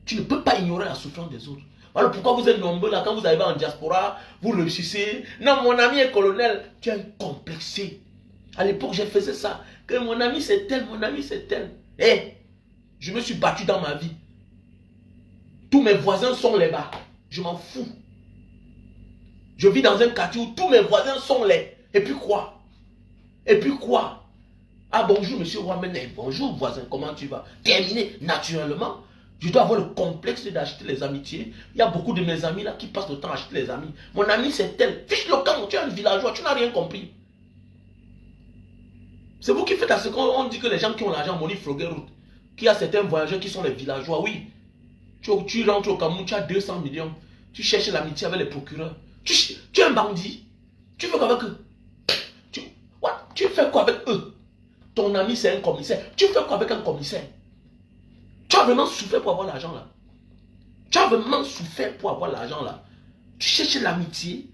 tu ne peux pas ignorer la souffrance des autres. Voilà pourquoi vous êtes nombreux là, quand vous arrivez en diaspora, vous réussissez. Non, mon ami est colonel, tu es un complexé. À l'époque, j'ai fait ça. Que mon ami c'est tel, mon ami c'est tel. Eh, je me suis battu dans ma vie. Tous mes voisins sont là-bas. Je m'en fous. Je vis dans un quartier où tous mes voisins sont là. Et puis quoi? Et puis quoi? Ah bonjour monsieur Ouamene, bonjour voisin, comment tu vas? Terminé, naturellement. Je dois avoir le complexe d'acheter les amitiés. Il y a beaucoup de mes amis là qui passent le temps à acheter les amis. Mon ami c'est tel. Fiche le camp, tu es un villageois, tu n'as rien compris. C'est vous qui faites à ce qu'on dit que les gens qui ont l'argent, Moni Frogueroute, qu'il y a certains voyageurs qui sont les villageois, oui. Tu rentres au Cameroun, tu as 200 millions. Tu cherches l'amitié avec les procureurs. Tu es un bandit. Tu fais quoi avec eux? Tu fais quoi avec eux? Ton ami, c'est un commissaire. Tu fais quoi avec un commissaire? Tu as vraiment souffert pour avoir l'argent là. Tu as vraiment souffert pour avoir l'argent là. Tu cherches l'amitié.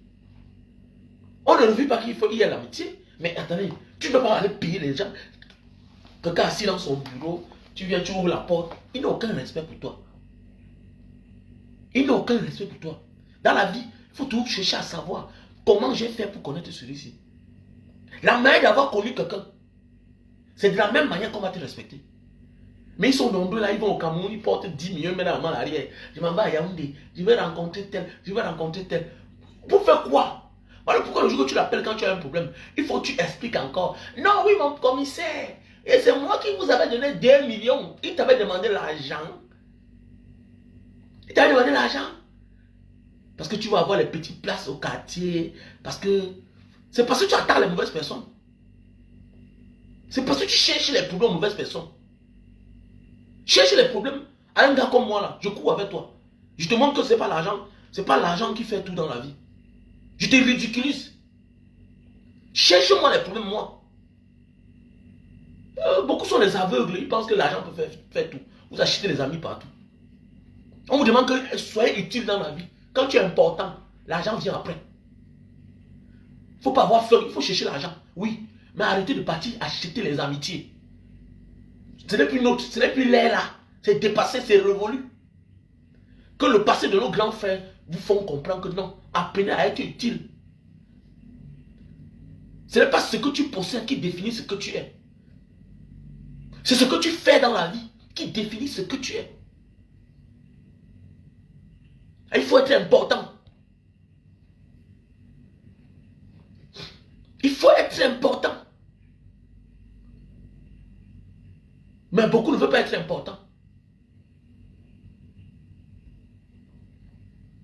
On ne veut pas qu'il y ait l'amitié. Mais attendez, tu ne peux pas aller payer les gens. Quelqu'un assis dans son bureau, tu viens, tu ouvres la porte. Il n'a aucun respect pour toi. Il n'a aucun respect pour toi. Dans la vie, il faut toujours chercher à savoir comment j'ai fait pour connaître celui-ci. La manière d'avoir connu quelqu'un, c'est de la même manière qu'on va te respecter. Mais ils sont nombreux là, ils vont au Cameroun, ils portent 10 millions, ils mettent la main à l'arrière. Je m'en vais à Yaoundé, je vais rencontrer tel, je vais rencontrer tel. Pour faire quoi? Voilà pourquoi le jour que tu l'appelles quand tu as un problème, il faut que tu expliques encore. Non, oui, mon commissaire, et c'est moi qui vous avais donné 2 millions. Il t'avait demandé l'argent. Il t'avait demandé l'argent. Parce que tu vas avoir les petites places au quartier. Parce que c'est parce que tu attends les mauvaises personnes. C'est parce que tu cherches les problèmes aux mauvaises personnes. Cherche les problèmes à un gars comme moi là. Je cours avec toi. Je te montre que c'est pas l'argent. C'est pas l'argent qui fait tout dans la vie. Je te ridiculise. Cherche-moi les problèmes, moi. Beaucoup sont des aveugles. Ils pensent que l'argent peut faire tout. Vous achetez des amis partout. On vous demande que soyez utile dans la vie. Quand tu es important, l'argent vient après. Il ne faut pas avoir peur. Il faut chercher l'argent. Oui. Mais arrêtez de partir acheter les amitiés. Ce n'est plus notre, ce n'est plus l'air là. C'est dépassé, c'est révolu. Que le passé de nos grands frères vous font comprendre que non, apprenez à être utile. Ce n'est pas ce que tu possèdes qui définit ce que tu es. C'est ce que tu fais dans la vie qui définit ce que tu es. Et il faut être important. Il faut être important. Mais beaucoup ne veulent pas être importants.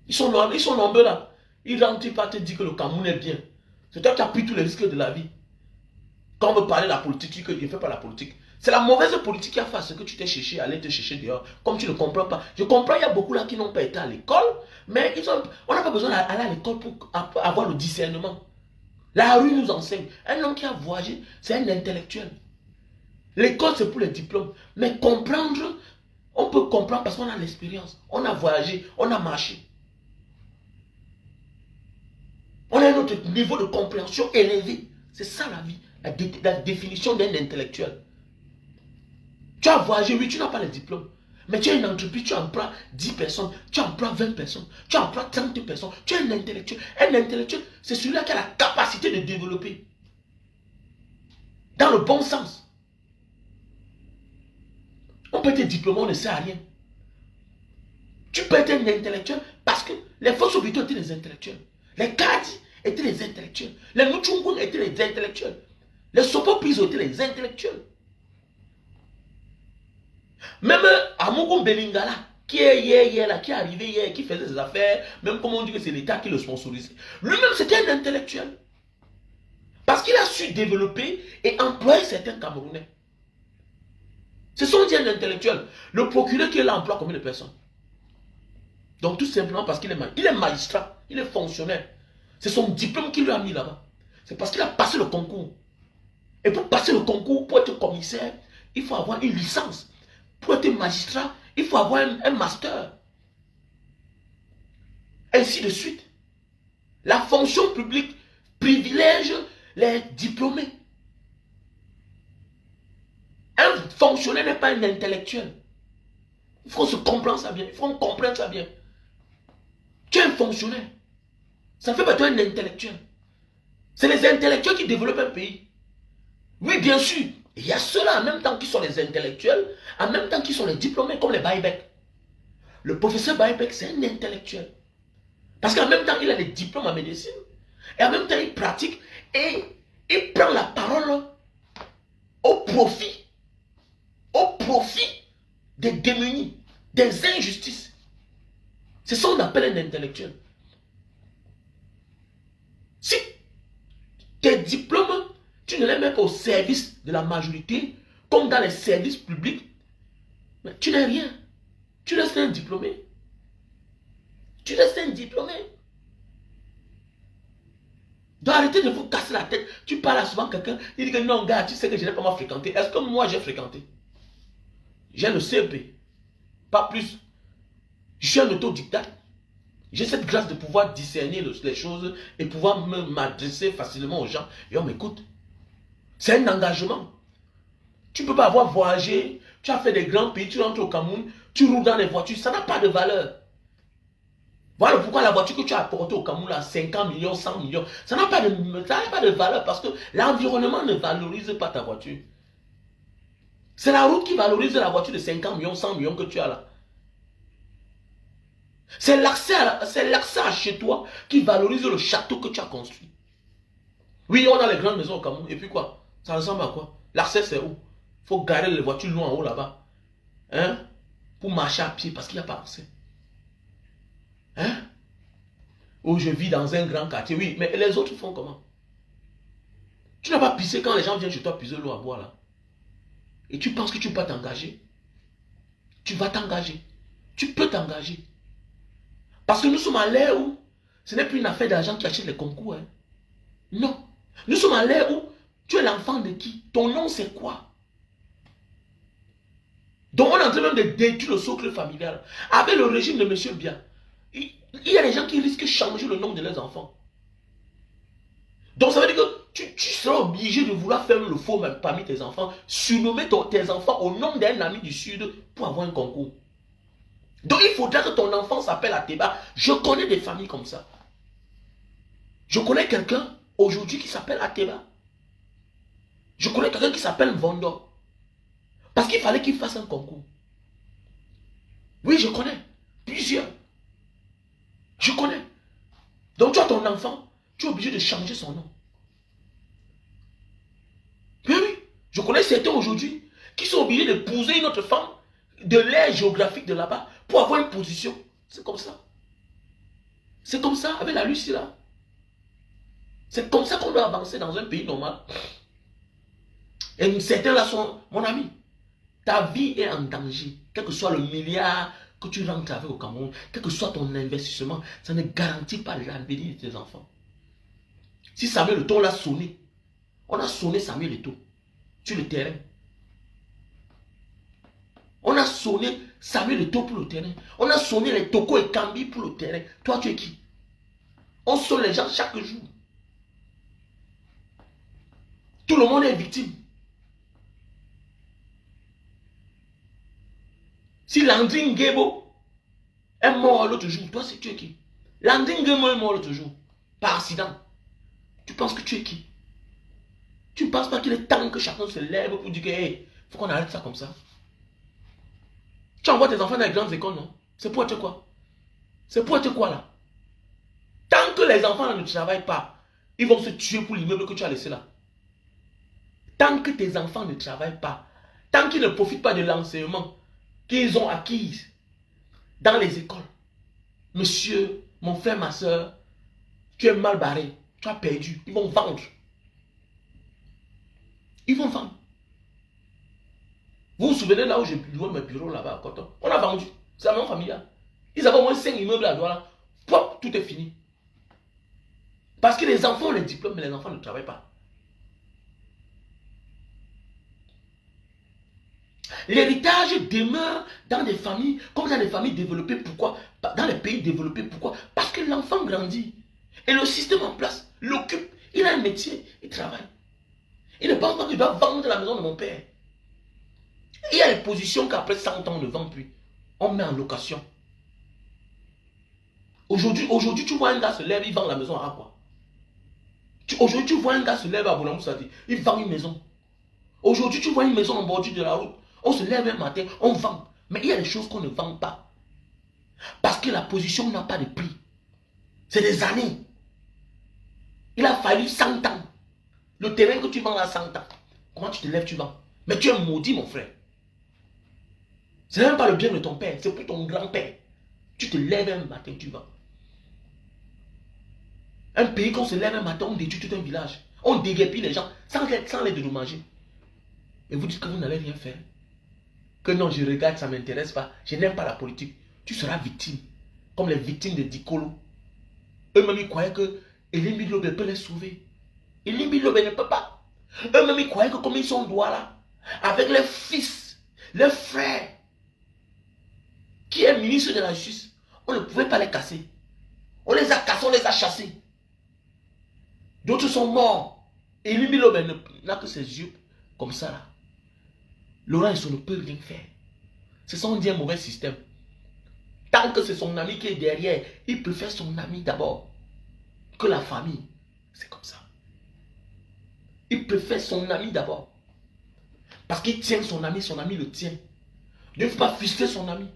Ils sont nombreux là. Ils rentrent pas te dire que le Cameroun est bien. C'est toi qui as pris tous les risques de la vie. Quand on veut parler de la politique, tu dis que je ne fais pas la politique. C'est la mauvaise politique qui a fait ce que tu t'es cherché, aller te chercher dehors. Comme tu ne comprends pas. Je comprends, il y a beaucoup là qui n'ont pas été à l'école. Mais on n'a pas besoin d'aller à l'école pour avoir le discernement. La rue nous enseigne. Un homme qui a voyagé, c'est un intellectuel. L'école, c'est pour les diplômes. Mais comprendre, on peut comprendre parce qu'on a l'expérience. On a voyagé, on a marché. On a un autre niveau de compréhension élevé. C'est ça la vie, la définition d'un intellectuel. Tu as voyagé, oui, tu n'as pas les diplômes. Mais tu as une entreprise, tu emploies 10 personnes, tu emploies 20 personnes, tu emploies 30 personnes. Tu es un intellectuel. Un intellectuel, c'est celui-là qui a la capacité de développer. Dans le bon sens. On peut être diplômé, on ne sert à rien. Tu peux être un intellectuel parce que les forces vitaux étaient des intellectuels. Les Kadi étaient des intellectuels. Les Nuchungun étaient des intellectuels. Les Sopopizo étaient des intellectuels. Même Amogun Belingala, qui est hier, là, qui est arrivé hier, qui faisait ses affaires, même comme on dit que c'est l'État qui le sponsorisait. Lui-même, c'était un intellectuel. Parce qu'il a su développer et employer certains Camerounais. Ce sont des intellectuels. Le procureur qui est là emploie combien de personnes? Donc tout simplement parce qu'il est magistrat, il est fonctionnaire. C'est son diplôme qui lui a mis là-bas. C'est parce qu'il a passé le concours. Et pour passer le concours, pour être commissaire, il faut avoir une licence. Pour être magistrat, il faut avoir un master. Ainsi de suite. La fonction publique privilège les diplômés. Un fonctionnaire n'est pas un intellectuel. Il faut se comprendre ça bien. Il faut comprendre ça bien. Tu es un fonctionnaire. Ça fait pas toi un intellectuel. C'est les intellectuels qui développent un pays. Oui, bien sûr. Il y a ceux-là en même temps qui sont les intellectuels, en même temps qui sont les diplômés comme les Baïbek. Le professeur Baïbek, c'est un intellectuel. Parce qu'en même temps, il a des diplômes en médecine. Et en même temps, il pratique et il prend la parole au profit des démunis, des injustices. C'est ça qu'on appelle un intellectuel. Si tes diplômes, tu ne les mets pas au service de la majorité, comme dans les services publics, mais tu n'es rien. Tu restes un diplômé. Tu restes un diplômé. Donc arrêtez de vous casser la tête. Tu parles à souvent quelqu'un, il dit que non, gars, tu sais que je n'ai pas moi fréquenté. Est-ce que moi j'ai fréquenté? J'ai le CEP, pas plus. Je suis un autodidacte. J'ai cette grâce de pouvoir discerner les choses et pouvoir m'adresser facilement aux gens. Et on m'écoute. C'est un engagement. Tu ne peux pas avoir voyagé, tu as fait des grands pays, tu rentres au Cameroun, tu roules dans les voitures, ça n'a pas de valeur. Voilà pourquoi la voiture que tu as apportée au Cameroun à 50 millions, 100 millions, ça n'a pas de valeur parce que l'environnement ne valorise pas ta voiture. C'est la route qui valorise la voiture de 50 millions, 100 millions que tu as là. C'est l'accès à chez toi qui valorise le château que tu as construit. Oui, on a les grandes maisons au Cameroun. Et puis quoi? Ça ressemble à quoi? L'accès c'est où? Il faut garer les voitures loin en haut là-bas. Hein? Pour marcher à pied parce qu'il n'y a pas accès. Hein? Ou je vis dans un grand quartier. Oui, mais les autres font comment? Tu n'as pas pissé quand les gens viennent chez toi puiser l'eau à boire là. Et tu penses que tu peux t'engager? Tu vas t'engager. Tu peux t'engager. Parce que nous sommes à l'ère où ce n'est plus une affaire d'argent qui achète les concours. Hein. Non. Nous sommes à l'ère où tu es l'enfant de qui? Ton nom c'est quoi? Donc on est en train même de détruire le socle familial. Avec le régime de M. Bia, il y a des gens qui risquent de changer le nom de leurs enfants. Donc ça veut dire que tu seras obligé de vouloir faire le faux même parmi tes enfants, surnommer tes enfants au nom d'un ami du Sud pour avoir un concours. Donc il faudra que ton enfant s'appelle Ateba. Je connais des familles comme ça. Je connais quelqu'un aujourd'hui qui s'appelle Ateba. Je connais quelqu'un qui s'appelle Vondo. Parce qu'il fallait qu'il fasse un concours. Oui, je connais. Plusieurs. Je connais. Donc tu as ton enfant, tu es obligé de changer son nom. Oui, oui. Je connais certains aujourd'hui qui sont obligés d'épouser une autre femme de l'ère géographique de là-bas pour avoir une position. C'est comme ça. C'est comme ça avec la Lucie là. C'est comme ça qu'on doit avancer dans un pays normal. Et certains là sont, mon ami, ta vie est en danger. Quel que soit le milliard que tu rentres avec au Cameroun, quel que soit ton investissement, ça ne garantit pas l'avenir de tes enfants. Si Samuel Eto'o l'a sonné, on a sonné Samuel Eto'o sur le terrain. On a sonné Samuel Eto'o pour le terrain. On a sonné les Toko et Kambi pour le terrain. Toi, tu es qui? On sonne les gens chaque jour. Tout le monde est victime. Si Landry Ngebo est mort l'autre jour, toi, tu es qui? Landry Ngebo est mort l'autre jour, par accident. Tu penses que tu es qui? Tu ne penses pas qu'il est temps que chacun se lève pour dire que, hey, faut qu'on arrête ça comme ça? Tu envoies tes enfants dans les grandes écoles, non? C'est pour être quoi? C'est pour être quoi là? Tant que les enfants ne travaillent pas, ils vont se tuer pour l'immeuble que tu as laissé là. Tant que tes enfants ne travaillent pas, tant qu'ils ne profitent pas de l'enseignement qu'ils ont acquis dans les écoles, monsieur, mon frère, ma soeur, tu es mal barré, tu as perdu, ils vont vendre. Ils vont vendre. Vous vous souvenez là où j'ai loué mes bureaux là-bas à Coton? On a vendu, c'est la même famille. Ils avaient au moins 5 immeubles à Douala. Pop, tout est fini. Parce que les enfants ont les diplômes, mais les enfants ne travaillent pas. L'héritage demeure dans des familles, comme dans les familles développées. Pourquoi? Dans les pays développés. Pourquoi? Parce que l'enfant grandit. Et le système en place l'occupe. Il a un métier, il travaille. Il ne pense pas qu'il doit vendre la maison de mon père. Il y a des positions qu'après 100 ans, on ne vend plus. On met en location. Aujourd'hui, tu vois un gars se lève, il vend la maison à quoi? Aujourd'hui, tu vois un gars se lève à Boulogne-Sadi, il vend une maison. Aujourd'hui, tu vois une maison en bordure de la route. On se lève un matin, on vend. Mais il y a des choses qu'on ne vend pas. Parce que la position n'a pas de prix. C'est des années. Il a fallu 100 ans. Le terrain que tu vends à 100 ans. Comment tu te lèves, tu vends? Mais tu es maudit, mon frère. Ce n'est même pas le bien de ton père, c'est pour ton grand-père. Tu te lèves un matin, tu vends. Un pays qu'on se lève un matin, on détruit tout un village. On déguerpit les gens sans les dédommager. Et vous dites que vous n'allez rien faire. Que non, je regarde, ça ne m'intéresse pas. Je n'aime pas la politique. Tu seras victime. comme les victimes de Dicolo. Eux-mêmes, ils croyaient que Elie Bilobe peut les sauver. Elie Bilobe ne peut pas. Eux-mêmes, ils croyaient que comme ils sont là, avec leurs fils, leurs frères, qui est ministre de la Justice, on ne pouvait pas les casser. On les a cassés, on les a chassés. D'autres sont morts. Elie Bilobe n'a que ses yeux comme ça là. Laurent Esso ne peut rien faire. C'est son dit un mauvais système. Tant que c'est son ami qui est derrière, il préfère son ami d'abord que la famille. C'est comme ça. Il préfère son ami d'abord. Parce qu'il tient son ami le tient. Ne faut pas frustrer son ami.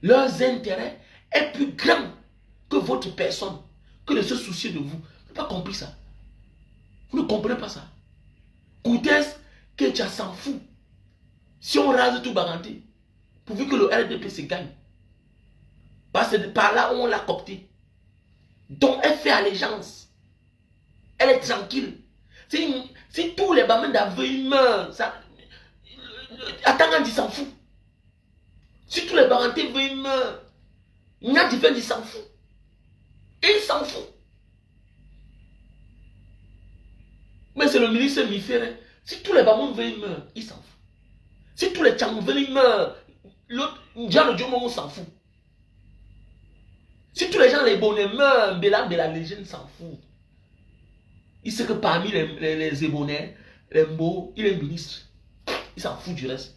Leurs intérêts est plus grand que votre personne, que de se soucier de vous. Vous n'avez pas compris ça. Vous ne comprenez pas ça. Coutès, que tu s'en fout. Si on rase tout Baranté, pourvu que le RDP se gagne. Parce que par là où on l'a copté. Donc elle fait allégeance. Elle est tranquille. Si tous les Bamens d'Aveuil meurent, ça. Attends, il s'en fout. Si tous les Barantés meurent, il y a différents qui s'en fout. Il s'en fout. Mais c'est le ministre Mifere. Si tous les Bamens meurent, il s'en fout. Si tous les Tchangveli meurent, l'autre, Jean Djomo s'en fout. Si tous les gens, les bonnets meurent, Bélam de la légende s'en fout. Il sait que parmi les ébonnets, les mots, il est ministre. Il s'en fout du reste.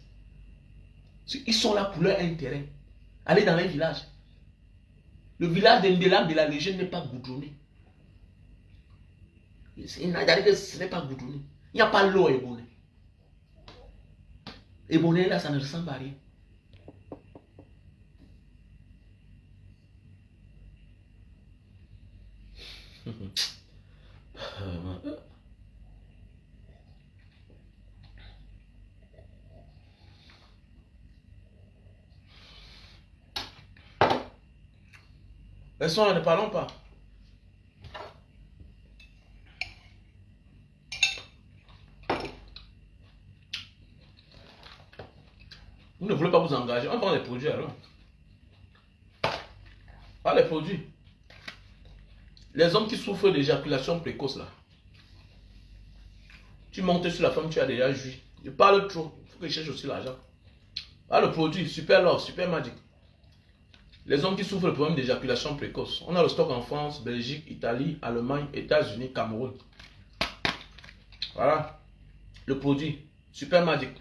Ils sont là pour leur intérêt. Allez dans les villages. Le village d'Embélam de la légende n'est pas goudronné. Ce n'est pas goudronné. Il n'y a pas l'eau ébonné. Ébonné là, ça ne ressemble à rien. Laissons, ne parlons pas. Vous ne voulez pas vous engager. On vend les produits alors. Pas les produits. Les hommes qui souffrent d'éjaculation précoce là. Tu montes sur la femme, tu as déjà joui. Je parle trop. Il faut que je cherche aussi l'argent. Ah, le produit, super love, super magique. Les hommes qui souffrent de problème d'éjaculation précoce. On a le stock en France, Belgique, Italie, Allemagne, États-Unis, Cameroun. Voilà. Le produit, super magique.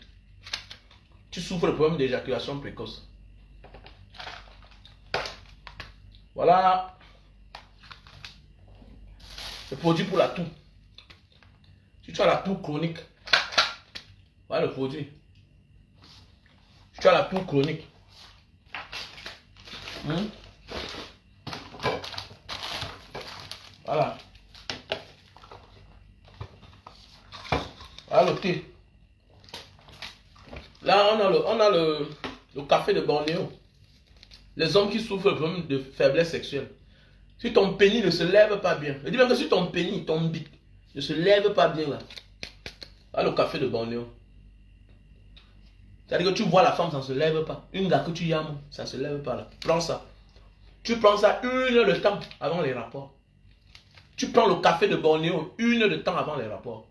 Tu souffres de problème d'éjaculation précoce. Voilà. Le produit pour la toux. Si tu as la toux chronique, voilà le produit. Si tu as la toux chronique, voilà. Voilà le thé. Là, on a le café de Bornéo. Les hommes qui souffrent de problème de faiblesse sexuelle. Si ton pénis ne se lève pas bien, je dis même que si ton pénis, ton bic, ne se lève pas bien là, voilà le café de Bornéo. C'est-à-dire que tu vois la femme, ça ne se lève pas. Une gars que tu yames, ça ne se lève pas là. Prends ça. Tu prends ça 1 heure de temps avant les rapports. Tu prends le café de Bornéo 1 heure de temps avant les rapports.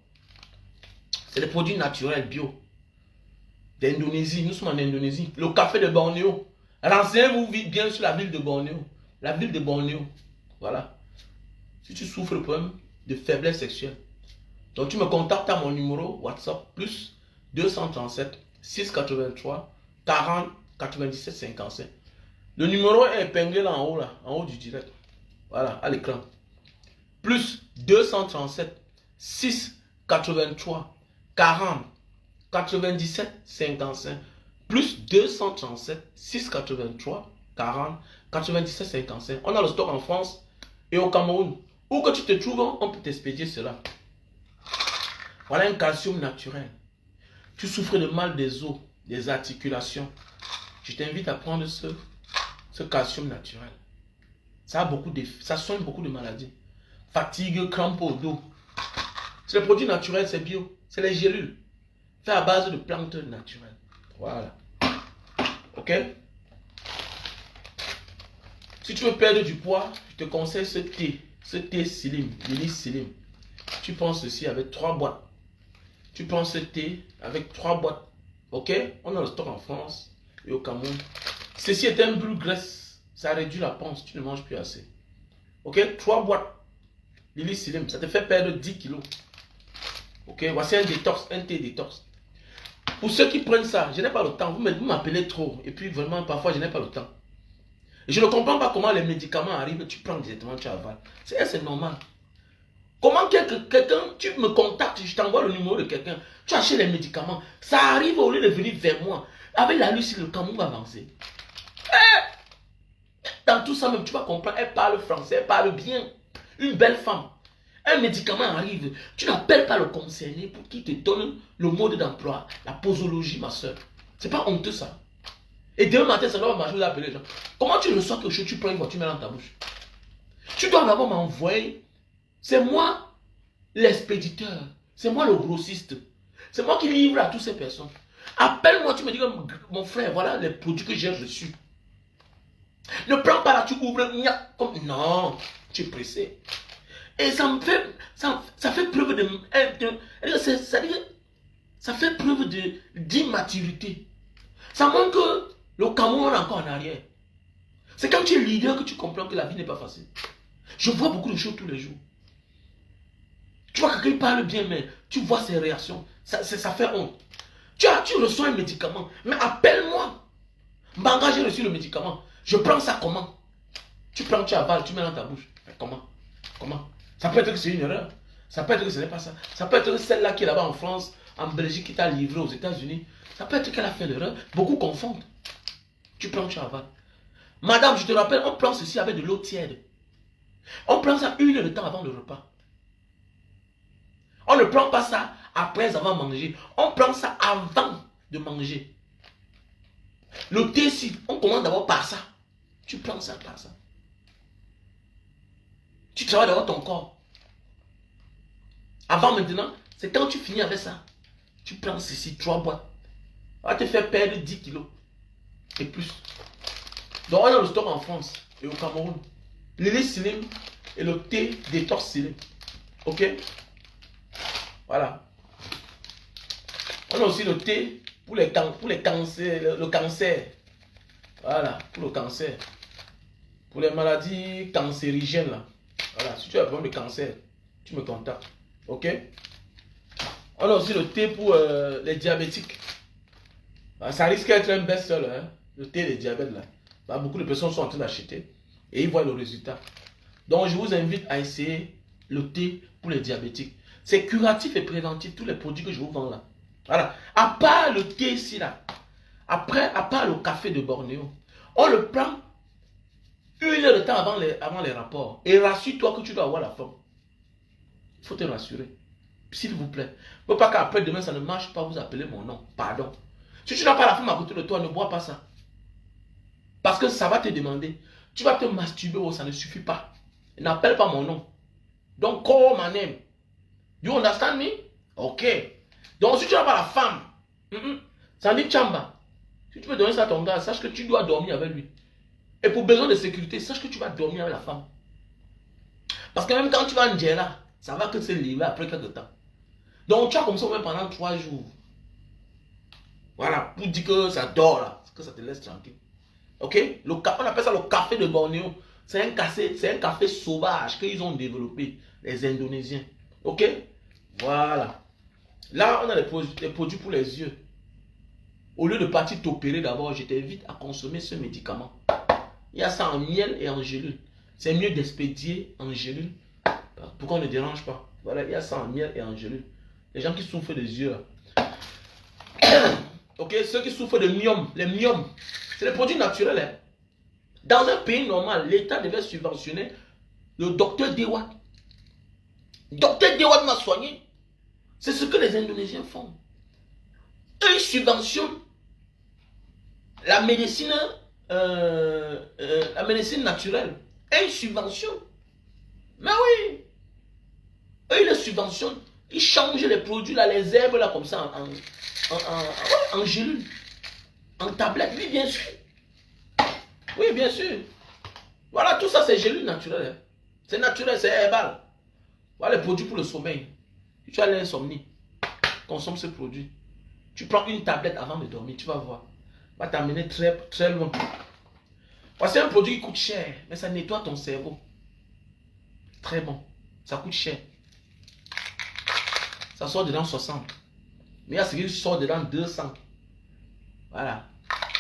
C'est des produits naturels, bio. D'Indonésie, nous sommes en Indonésie. Le café de Bornéo. Renseignez-vous bien sur la ville de Bornéo. La ville de Bornéo. Voilà. Si tu souffres de problème de faiblesse sexuelle, donc tu me contactes à mon numéro WhatsApp plus 237 683 40 97 55. Le numéro est épinglé là en haut du direct. Voilà, à l'écran. Plus 237 683 40 97 55. Plus 237 683 40 97 55. On a le stock en France et au Cameroun. Où que tu te trouves, on peut t'expédier cela. Voilà un calcium naturel. Tu souffres de mal des os, des articulations. Je t'invite à prendre ce calcium naturel. Ça soigne beaucoup de maladies. Fatigue, crampes au dos. C'est le produit naturel, c'est bio. C'est les gélules. Fait à base de plantes naturelles. Voilà. Ok? Si tu veux perdre du poids, je te conseille ce thé Slim, l'hélice Slim. Tu prends ceci avec 3 boîtes. Tu prends ce thé avec 3 boîtes. Ok? On a le stock en France et au Cameroun. Ceci est un brûle graisse. Ça réduit la panse. Tu ne manges plus assez. Ok? 3 boîtes. L'hélice Slim. Ça te fait perdre 10 kilos. Ok? Voici un détox, un thé détox. Pour ceux qui prennent ça, je n'ai pas le temps. Vous m'appelez trop. Et puis vraiment, parfois, je n'ai pas le temps. Et je ne comprends pas comment les médicaments arrivent. Tu prends directement, tu avales. C'est normal. Comment quelqu'un, tu me contactes, je t'envoie le numéro de quelqu'un, tu achètes les médicaments, ça arrive au lieu de venir vers moi. Avec la Lucie, le Cameroun va avancer. Dans tout ça même, tu vas comprendre, elle parle français, elle parle bien. Une belle femme. Un médicament arrive, tu n'appelles pas le concerné pour qu'il te donne le mode d'emploi, la posologie, ma soeur. C'est pas honteux ça. Et demain matin, ça doit marcher, vous appelez les gens. Comment tu reçois quelque chose, tu prends une voiture, tu mets dans ta bouche. Tu dois d'abord m'envoyer. C'est moi l'expéditeur. C'est moi le grossiste. C'est moi qui livre à toutes ces personnes. Appelle-moi, tu me dis que mon frère, voilà les produits que j'ai reçus. Ne prends pas là, tu ouvres. Comme... Non, tu es pressé. Et ça me fait. Ça fait preuve de. Ça fait preuve d'immaturité. Ça montre que le Cameroun est encore en arrière. C'est quand tu es leader que tu comprends que la vie n'est pas facile. Je vois beaucoup de choses tous les jours. Tu vois quelqu'un parle bien, mais tu vois ses réactions. Ça fait honte. Tu reçois un médicament, mais appelle-moi. Banga, j'ai reçu le médicament. Je prends ça comment? Tu prends, tu avales, tu mets dans ta bouche. Mais comment? Ça peut être que c'est une erreur. Ça peut être que ce n'est pas ça. Ça peut être que celle-là qui est là-bas en France, en Belgique, qui t'a livré aux États-Unis. Ça peut être qu'elle a fait l'erreur. Beaucoup confondent. Tu prends, tu avales. Madame, je te rappelle, on prend ceci avec de l'eau tiède. On prend ça 1 heure de temps avant le repas. On ne prend pas ça après avoir mangé. On prend ça avant de manger. Le thé, si on commence d'abord par ça. Tu prends ça par ça. Tu travailles d'abord ton corps. Avant maintenant, c'est quand tu finis avec ça. Tu prends ceci, 3 boîtes. Ça va te faire perdre 10 kilos. Et plus. Donc on a le stock en France et au Cameroun. L'hélice Slim et le thé détox Slim. Ok? Voilà. On a aussi le thé pour les cancers, le cancer. Voilà, pour le cancer. Pour les maladies cancérigènes là. Voilà, si tu as un problème de cancer, tu me contactes. Ok? On a aussi le thé pour les diabétiques. Ça risque d'être un best-seller, hein? Le thé des diabètes là. Bah, beaucoup de personnes sont en train d'acheter et ils voient le résultat. Donc je vous invite à essayer le thé pour les diabétiques. C'est curatif et préventif, tous les produits que je vous vends là. Voilà. À part le thé ici là. Après, à part le café de Bornéo, on le prend 1 heure de temps avant les rapports. Et rassure-toi que tu dois avoir la forme. Il faut te rassurer. S'il vous plaît. Ne pas qu'après demain ça ne marche pas, vous appelez mon nom. Pardon. Si tu n'as pas la forme à côté de toi, ne bois pas ça. Parce que ça va te demander. Tu vas te masturber, oh, ça ne suffit pas. N'appelle pas mon nom. Donc, call my name. You understand me? Ok. Donc, si tu n'as pas la femme, ça dit Chamba. Si tu veux donner ça à ton gars, sache que tu dois dormir avec lui. Et pour besoin de sécurité, sache que tu vas dormir avec la femme. Parce que même quand tu vas en Djella, ça va que se livrer après quelques temps. Donc, tu as comme ça même pendant 3 jours. Voilà, pour dire que ça dort là, que ça te laisse tranquille. Ok? On appelle ça le café de Bornéo. C'est un café sauvage qu'ils ont développé, les Indonésiens. Ok? Voilà. Là, on a les produits pour les yeux. Au lieu de partir t'opérer d'abord, je t'invite à consommer ce médicament. Il y a ça en miel et en gélule. C'est mieux d'expédier en gélule. Pourquoi on ne dérange pas? Voilà, il y a ça en miel et en gélule. Les gens qui souffrent des yeux. Ok, ceux qui souffrent de myome, les myomes, c'est des produits naturels. Hein. Dans un pays normal, l'État devait subventionner le docteur Dewat. Docteur Dewat m'a soigné. C'est ce que les Indonésiens font. Eux, ils subventionnent la médecine naturelle. Et ils subventionnent. Mais oui. Eux, ils les subventionnent. Ils changent les produits, là, les herbes, là, comme ça, en gélule, en tablette. Oui, bien sûr. Oui, bien sûr. Voilà, tout ça c'est gélule naturel. Hein. C'est naturel, c'est herbal. Voilà les produits pour le sommeil. Si tu as l'insomnie, consomme ce produit. Tu prends une tablette avant de dormir, tu vas voir. Va t'amener très, très loin. Parce que c'est un produit qui coûte cher, mais ça nettoie ton cerveau. Très bon. Ça coûte cher. Ça sort dedans 60. Mais il y a ce qui sort dedans 200. Voilà.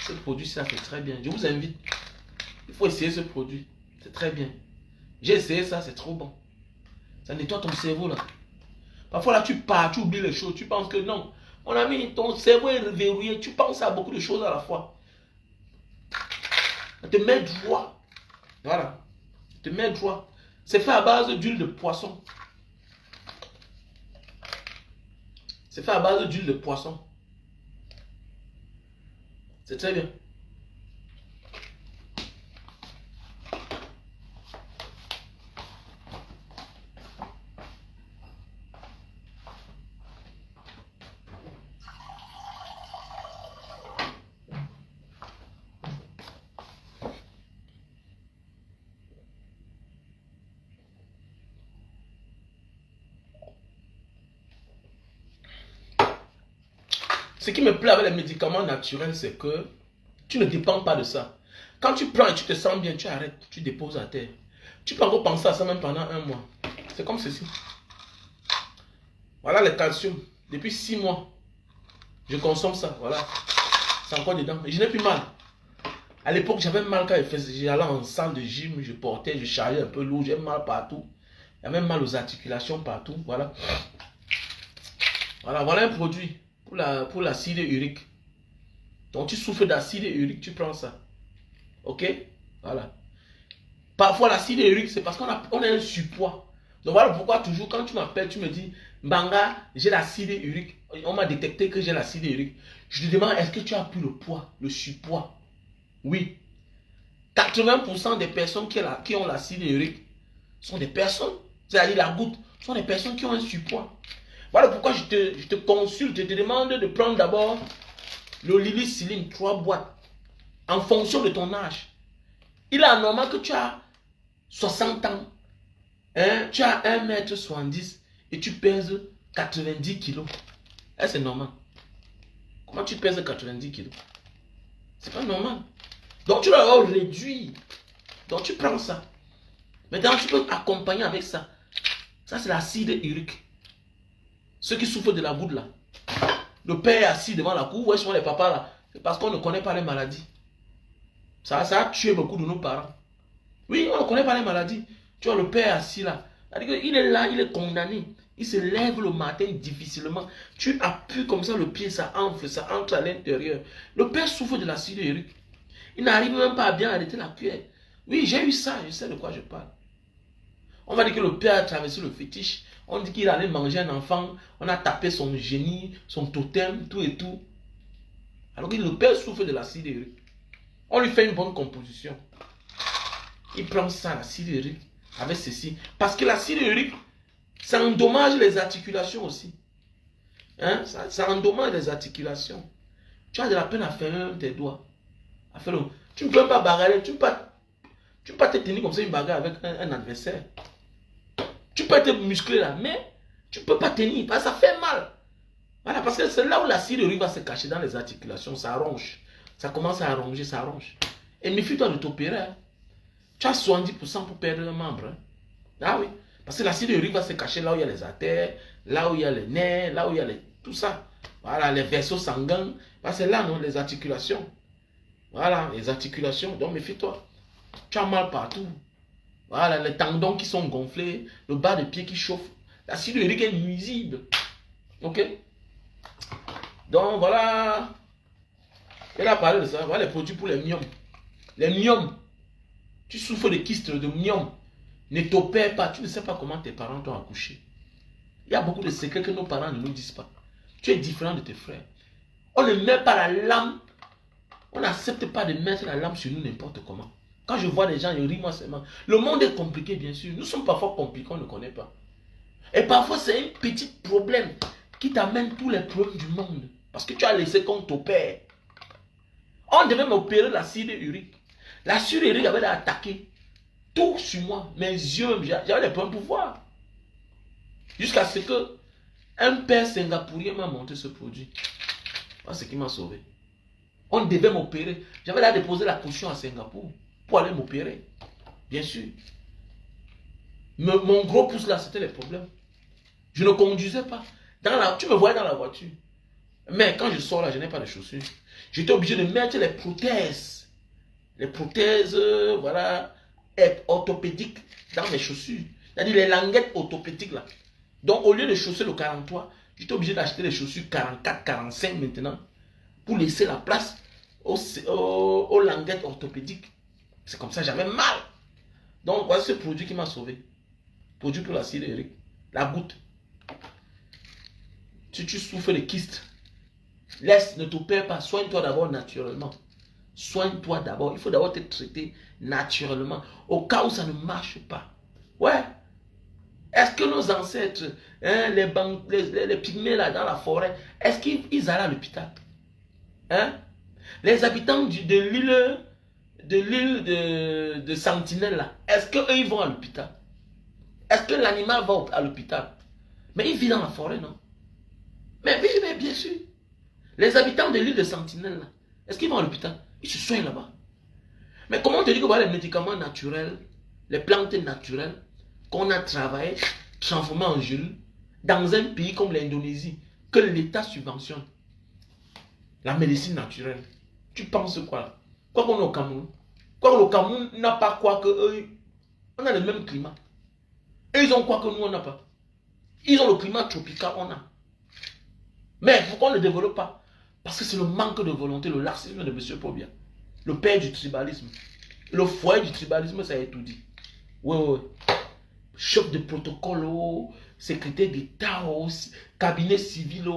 Ce produit-ci, ça fait très bien. Je vous invite. Il faut essayer ce produit. C'est très bien. J'ai essayé ça, c'est trop bon. Ça nettoie ton cerveau là. Parfois là, tu pars, tu oublies les choses. Tu penses que non. Mon ami, ton cerveau est verrouillé. Tu penses à beaucoup de choses à la fois. Ça te met droit. Voilà. Ça te met droit. C'est fait à base d'huile de poisson. C'est fait à base d'huile de poisson. C'est très bien. Ce qui me plaît avec les médicaments naturels, c'est que tu ne dépends pas de ça. Quand tu prends et tu te sens bien, tu arrêtes, tu déposes à terre. Tu peux encore penser à ça même pendant 1 mois. C'est comme ceci. Voilà le calcium. Depuis 6 mois, je consomme ça. Voilà. C'est encore dedans. Et je n'ai plus mal. À l'époque, j'avais mal quand j'allais en salle de gym, je portais, je chargeais un peu lourd, j'ai mal partout. J'avais mal aux articulations partout. Voilà. Voilà un produit pour l'acide urique. Donc tu souffres d'acide urique, tu prends ça. Ok? Voilà. Parfois l'acide urique, c'est parce qu'on a un surpoids. Donc voilà pourquoi toujours quand tu m'appelles, tu me dis, Mbanga, j'ai l'acide urique. On m'a détecté que j'ai l'acide urique. Je te demande, est-ce que tu as pris le poids, le surpoids? Oui. 80% des personnes qui ont l'acide urique sont des personnes, c'est-à-dire la goutte, sont des personnes qui ont un surpoids. Voilà pourquoi je te consulte, je te demande de prendre d'abord le Lilisyline, 3 boîtes, en fonction de ton âge. Il est anormal que tu as 60 ans, hein, tu as 1,70 m et tu pèses 90 kg. C'est normal. Comment tu pèses 90 kg? C'est pas normal. Donc tu dois réduire. Donc tu prends ça. Maintenant tu peux accompagner avec ça. Ça c'est l'acide urique. Ceux qui souffrent de la goutte là. Le père est assis devant la cour. Où sont les papas là? C'est parce qu'on ne connaît pas les maladies. Ça a tué beaucoup de nos parents. Oui, on ne connaît pas les maladies. Tu vois, le père assis là. Il est là, il est condamné. Il se lève le matin difficilement. Tu appuies comme ça le pied, ça enfle, ça entre à l'intérieur. Le père souffre de l'acide urique. Il n'arrive même pas à bien arrêter la cuillère. Oui, j'ai eu ça, je sais de quoi je parle. On va dire que le père a traversé le fétiche. On dit qu'il allait manger un enfant. On a tapé son génie, son totem, tout et tout. Alors que le père souffre de l'acide urique. On lui fait une bonne composition. Il prend ça, l'acide urique, avec ceci. Parce que l'acide urique, ça endommage les articulations aussi. Hein? Ça endommage les articulations. Tu as de la peine à fermer tes doigts. Tu ne peux pas bagarrer. Tu ne peux pas te tenir comme ça une bagarre avec un adversaire. Tu peux être musclé là, mais tu ne peux pas tenir. Parce que ça fait mal. Voilà, parce que c'est là où l'acide urique va se cacher dans les articulations. Ça ronge. Ça commence à ronger, ça ronge. Et méfie-toi de t'opérer. Hein. Tu as 70% pour perdre un membre. Hein. Ah oui. Parce que l'acide urique va se cacher là où il y a les artères, là où il y a les nerfs, là où il y a tout ça. Voilà, les vaisseaux sanguins. C'est là, non, les articulations. Voilà, les articulations. Donc méfie-toi. Tu as mal partout. Voilà, les tendons qui sont gonflés, le bas des pieds qui chauffe. L'acide urique est nuisible. Ok? Donc voilà. Elle a parlé de ça. Voilà les produits pour les myomes. Les myomes. Tu souffres de kystes de myomes. Ne t'opère pas. Tu ne sais pas comment tes parents t'ont accouché. Il y a beaucoup de secrets que nos parents ne nous disent pas. Tu es différent de tes frères. On ne met pas la lame. On n'accepte pas de mettre la lame sur nous n'importe comment. Quand je vois les gens, ils rient moi seulement. Le monde est compliqué, bien sûr. Nous sommes parfois compliqués, on ne connaît pas. Et parfois, c'est un petit problème qui t'amène tous les problèmes du monde. Parce que tu as laissé qu'on t'opère. On devait m'opérer l'acide urique. L'acide urique avait attaqué Tout sur moi, mes yeux, j'avais les problèmes pour voir. Jusqu'à ce que un père singapourien m'a montré ce produit. C'est ce qui m'a sauvé. On devait m'opérer. J'avais là déposé la caution à Singapour pour aller m'opérer. Bien sûr. Mon gros pouce là, c'était les problèmes. Je ne conduisais pas. Tu me voyais dans la voiture. Mais quand je sors là, je n'ai pas de chaussures. J'étais obligé de mettre les prothèses. Les prothèses, voilà, orthopédiques dans mes chaussures. C'est-à-dire les languettes orthopédiques là. Donc au lieu de chausser le 43, j'étais obligé d'acheter les chaussures 44, 45 maintenant. Pour laisser la place aux languettes orthopédiques. C'est comme ça, j'avais mal. Donc voilà ce produit qui m'a sauvé. Produit pour l'acide urique. La goutte. Si tu souffres de kystes, ne t'opère pas. Soigne-toi d'abord naturellement. Soigne-toi d'abord. Il faut d'abord te traiter naturellement. Au cas où ça ne marche pas. Ouais. Est-ce que nos ancêtres, hein, les pygmées là dans la forêt, est-ce qu'ils allaient à l'hôpital? Hein? Les habitants de l'île de Sentinelle là, est-ce qu'eux ils vont à l'hôpital? Est-ce que l'animal va à l'hôpital? Mais il vit dans la forêt, non? Mais bien sûr. Les habitants de l'île de Sentinelle là, est-ce qu'ils vont à l'hôpital? Ils se soignent là-bas. Mais comment on te dit que voilà les médicaments naturels, les plantes naturelles qu'on a travaillé, transformées en gélules, dans un pays comme l'Indonésie, que l'État subventionne la médecine naturelle. Tu penses quoi? Quoi qu'on est au Cameroun? Quoi que le Cameroun n'a pas quoi que eux, on a le même climat. Et ils ont quoi que nous on n'a pas? Ils ont le climat tropical, on a. Mais pourquoi on ne développe pas? Parce que c'est le manque de volonté, le laxisme de M. Pobia. Le père du tribalisme. Le foyer du tribalisme, ça a tout dit. Ouais. Chef de protocole, secrétaire d'État, cabinet civil,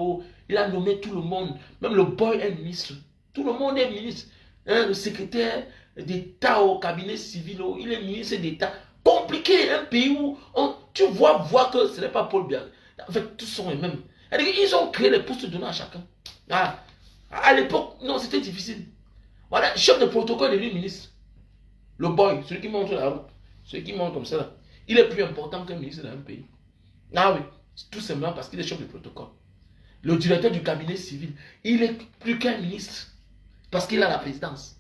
il a nommé tout le monde. Même le boy est ministre. Tout le monde est ministre. Hein, le secrétaire d'État au cabinet civil, il est ministre d'État. Compliqué, un pays où tu vois que ce n'est pas Paul Biya. Avec tous sont les mêmes. Ils ont créé les postes donnés à chacun. À l'époque, non, c'était difficile. Voilà, chef de protocole est devenu ministre. Le boy, celui qui montre la route, celui qui montre comme ça, là, il est plus important qu'un ministre d'un pays. Ah oui, tout simplement parce qu'il est chef de protocole. Le directeur du cabinet civil, il est plus qu'un ministre parce qu'il a la présidence.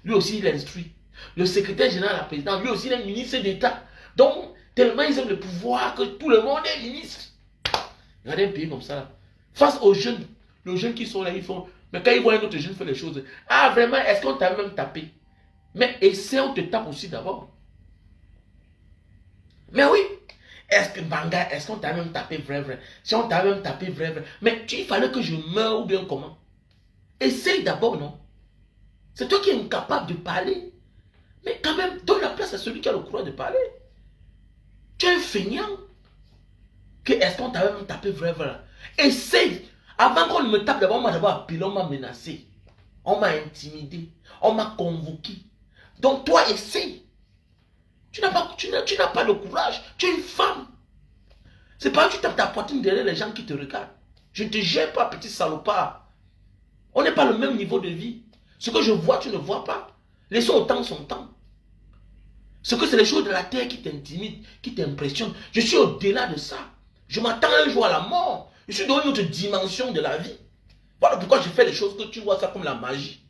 Lui aussi, il instruit. Le secrétaire général de la présidence, lui aussi, il est ministre d'État. Donc, tellement ils ont le pouvoir que tout le monde est ministre. Regardez un pays comme ça, là. Face aux jeunes, les jeunes qui sont là, ils font... Mais quand ils voient un autre jeune faire les choses, ah vraiment, est-ce qu'on t'a même tapé? Mais essaie, on te tape aussi d'abord. Mais oui, est-ce que Banga, est-ce qu'on t'a même tapé vrai? Si on t'a même tapé vrai, mais il fallait que je meure ou bien comment? Essaye d'abord, non? C'est toi qui es incapable de parler. Mais quand même, donne la place à celui qui a le courage de parler. Tu es un feignant. Est-ce qu'on t'a même tapé vrai? Essaye. Avant qu'on ne me tape d'abord, on m'a d'abord appelé, on m'a menacé. On m'a intimidé. On m'a convoqué. Donc toi, essaye. Tu n'as pas le courage. Tu es une femme. C'est pas que tu tapes ta poitrine derrière les gens qui te regardent. Je ne te gère pas, petit salopard. On n'est pas le même niveau de vie. Ce que je vois, tu ne vois pas. Laissons autant son temps. Ce que c'est les choses de la terre qui t'intimident, qui t'impressionnent. Je suis au-delà de ça. Je m'attends un jour à la mort. Je suis dans une autre dimension de la vie. Voilà pourquoi je fais les choses que tu vois ça comme la magie.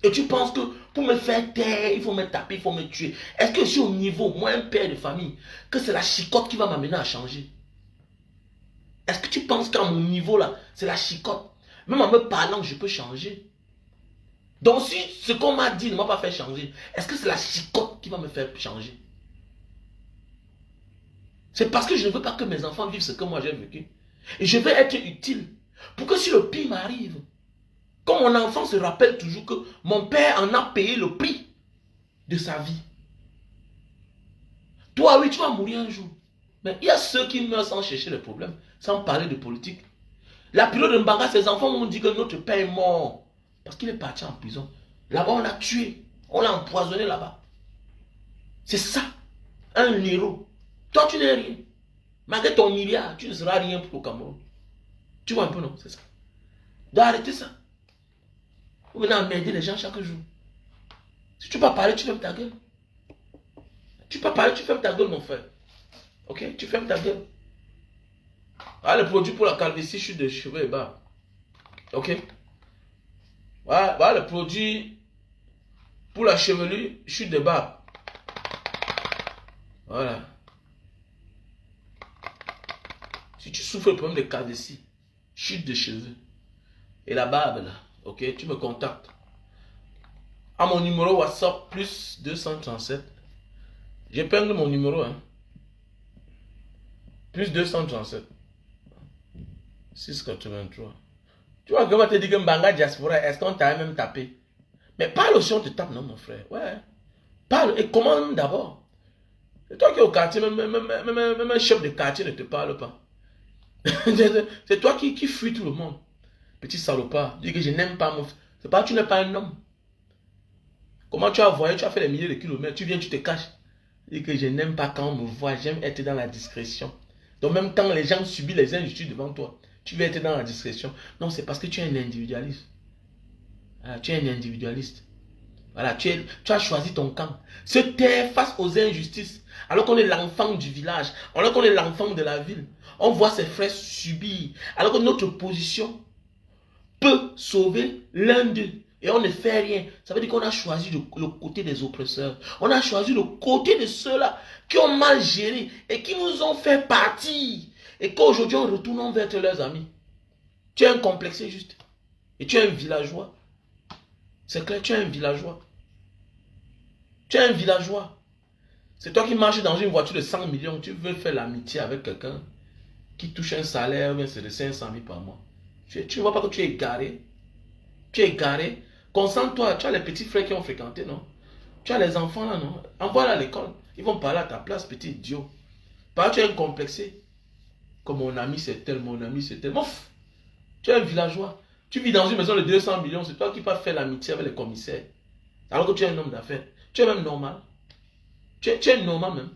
Et tu penses que pour me faire taire, il faut me taper, il faut me tuer. Est-ce que je suis au niveau, moi un père de famille, que c'est la chicotte qui va m'amener à changer? Est-ce que tu penses qu'à mon niveau là, c'est la chicotte? Même en me parlant, je peux changer. Donc si ce qu'on m'a dit ne m'a pas fait changer, est-ce que c'est la chicotte qui va me faire changer? C'est parce que je ne veux pas que mes enfants vivent ce que moi j'ai vécu. Et je vais être utile pour que si le pire m'arrive, quand mon enfant se rappelle toujours que mon père en a payé le prix de sa vie. Toi, oui, tu vas mourir un jour. Mais il y a ceux qui meurent sans chercher les problèmes, sans parler de politique. La période de Mbanga, ses enfants m'ont dit que notre père est mort. Parce qu'il est parti en prison. Là-bas, on l'a tué. On l'a empoisonné là-bas. C'est ça. Un héros. Toi, tu n'es rien. Malgré ton milliard, tu ne seras rien pour le Cameroun. Tu vois un peu, non? C'est ça. Donc arrêtez ça. Vous venez emmerder les gens chaque jour. Si tu ne peux pas parler, tu fermes ta gueule. Tu peux parler, tu fermes ta gueule, mon frère. Ok, tu fermes ta gueule. Voilà le produit pour la calvitie, chute de cheveux et barbe. Ok. Voilà le produit pour la chevelure, chute de barbe. Voilà. Si tu souffres de problème de calvitie, chute de cheveux et la barbe là, ok, tu me contactes. À mon numéro WhatsApp plus 237. J'épingle mon numéro, hein. Plus 237. 683. Tu vois, comment te dit que Mbanga Diaspora, est-ce qu'on t'a même tapé? Mais parle aussi, on te tape, non, mon frère. Ouais. Parle et commande d'abord. C'est toi qui es au quartier, même un chef de quartier ne te parle pas. C'est toi qui fuis tout le monde. Petit salopard. Dis que je n'aime pas mon frère. C'est pas que tu n'es pas un homme. Comment tu as voyagé, tu as fait des milliers de kilomètres, tu viens, tu te caches. Dis que je n'aime pas quand on me voit, j'aime être dans la discrétion. Donc même quand les gens subissent les injustices devant toi, tu veux être dans la discrétion. Non, c'est parce que tu es un individualiste. Voilà, tu es un individualiste. Voilà, tu as choisi ton camp. Se taire face aux injustices. Alors qu'on est l'enfant du village, alors qu'on est l'enfant de la ville. On voit ses frères subir. Alors que notre position peut sauver l'un d'eux. Et on ne fait rien. Ça veut dire qu'on a choisi le côté des oppresseurs. On a choisi le côté de ceux-là qui ont mal géré et qui nous ont fait partir. Et qu'aujourd'hui on retourne vers leurs amis. Tu es un complexé juste. Et tu es un villageois. C'est clair, tu es un villageois. Tu es un villageois. C'est toi qui marches dans une voiture de 100 millions. Tu veux faire l'amitié avec quelqu'un qui touche un salaire, mais c'est de 500 000 par mois. Tu ne vois pas que tu es égaré. Tu es égaré. Concentre-toi. Tu as les petits frères qui ont fréquenté, non? Tu as les enfants là, non? Envoie-les à l'école. Ils vont parler à ta place, petit idiot. Parce que tu es un complexé. Comme mon ami c'est tel, mon ami c'est tel. Mouf! Tu es un villageois. Tu vis dans une maison de 200 millions. C'est toi qui vas faire l'amitié avec les commissaires. Alors que tu es un homme d'affaires. Tu es même normal. Tu es normal même.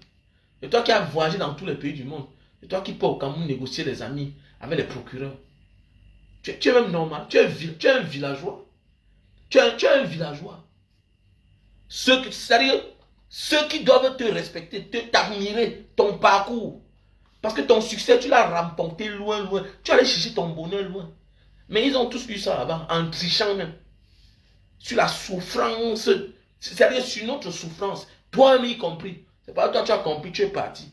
Et toi qui as voyagé dans tous les pays du monde. Et toi qui peux au Cameroun négocier des amis avec les procureurs. Tu es même normal. Tu es un villageois. Tu es un villageois. C'est-à-dire, ceux qui doivent te respecter, t'admirer, ton parcours. Parce que ton succès, tu l'as remporté loin, loin. Tu allais chercher ton bonheur loin. Mais ils ont tous eu ça là-bas, en trichant même. Sur la souffrance. C'est-à-dire sur notre souffrance. Toi-même y compris. C'est pas toi, tu as compris, tu es parti.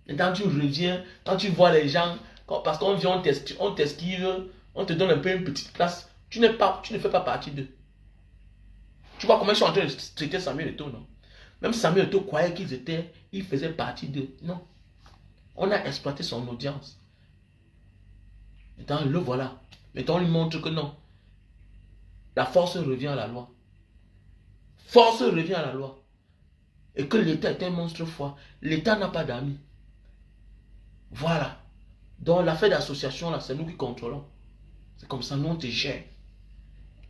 Et quand tu reviens, quand tu vois les gens, parce qu'on vient, on t'esquive, on te donne un peu une petite place, tu ne fais pas partie d'eux. Tu vois comment ils sont en train de traiter Samuel Eto'o, non? Même Samuel Eto'o croyait ils faisaient partie d'eux. Non. On a exploité son audience. Maintenant, le voilà. Maintenant, on lui montre que non. La force revient à la loi. Force revient à la loi. Et que l'État est un monstre froid. L'État n'a pas d'amis. Voilà. Donc l'affaire d'association, là, c'est nous qui contrôlons. C'est comme ça, nous on te gère.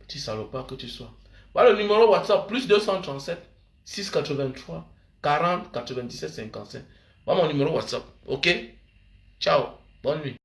Petit salopard que tu sois. Voilà le numéro WhatsApp, plus 237 683 40 97 55. Voilà mon numéro WhatsApp. Ok? Ciao. Bonne nuit.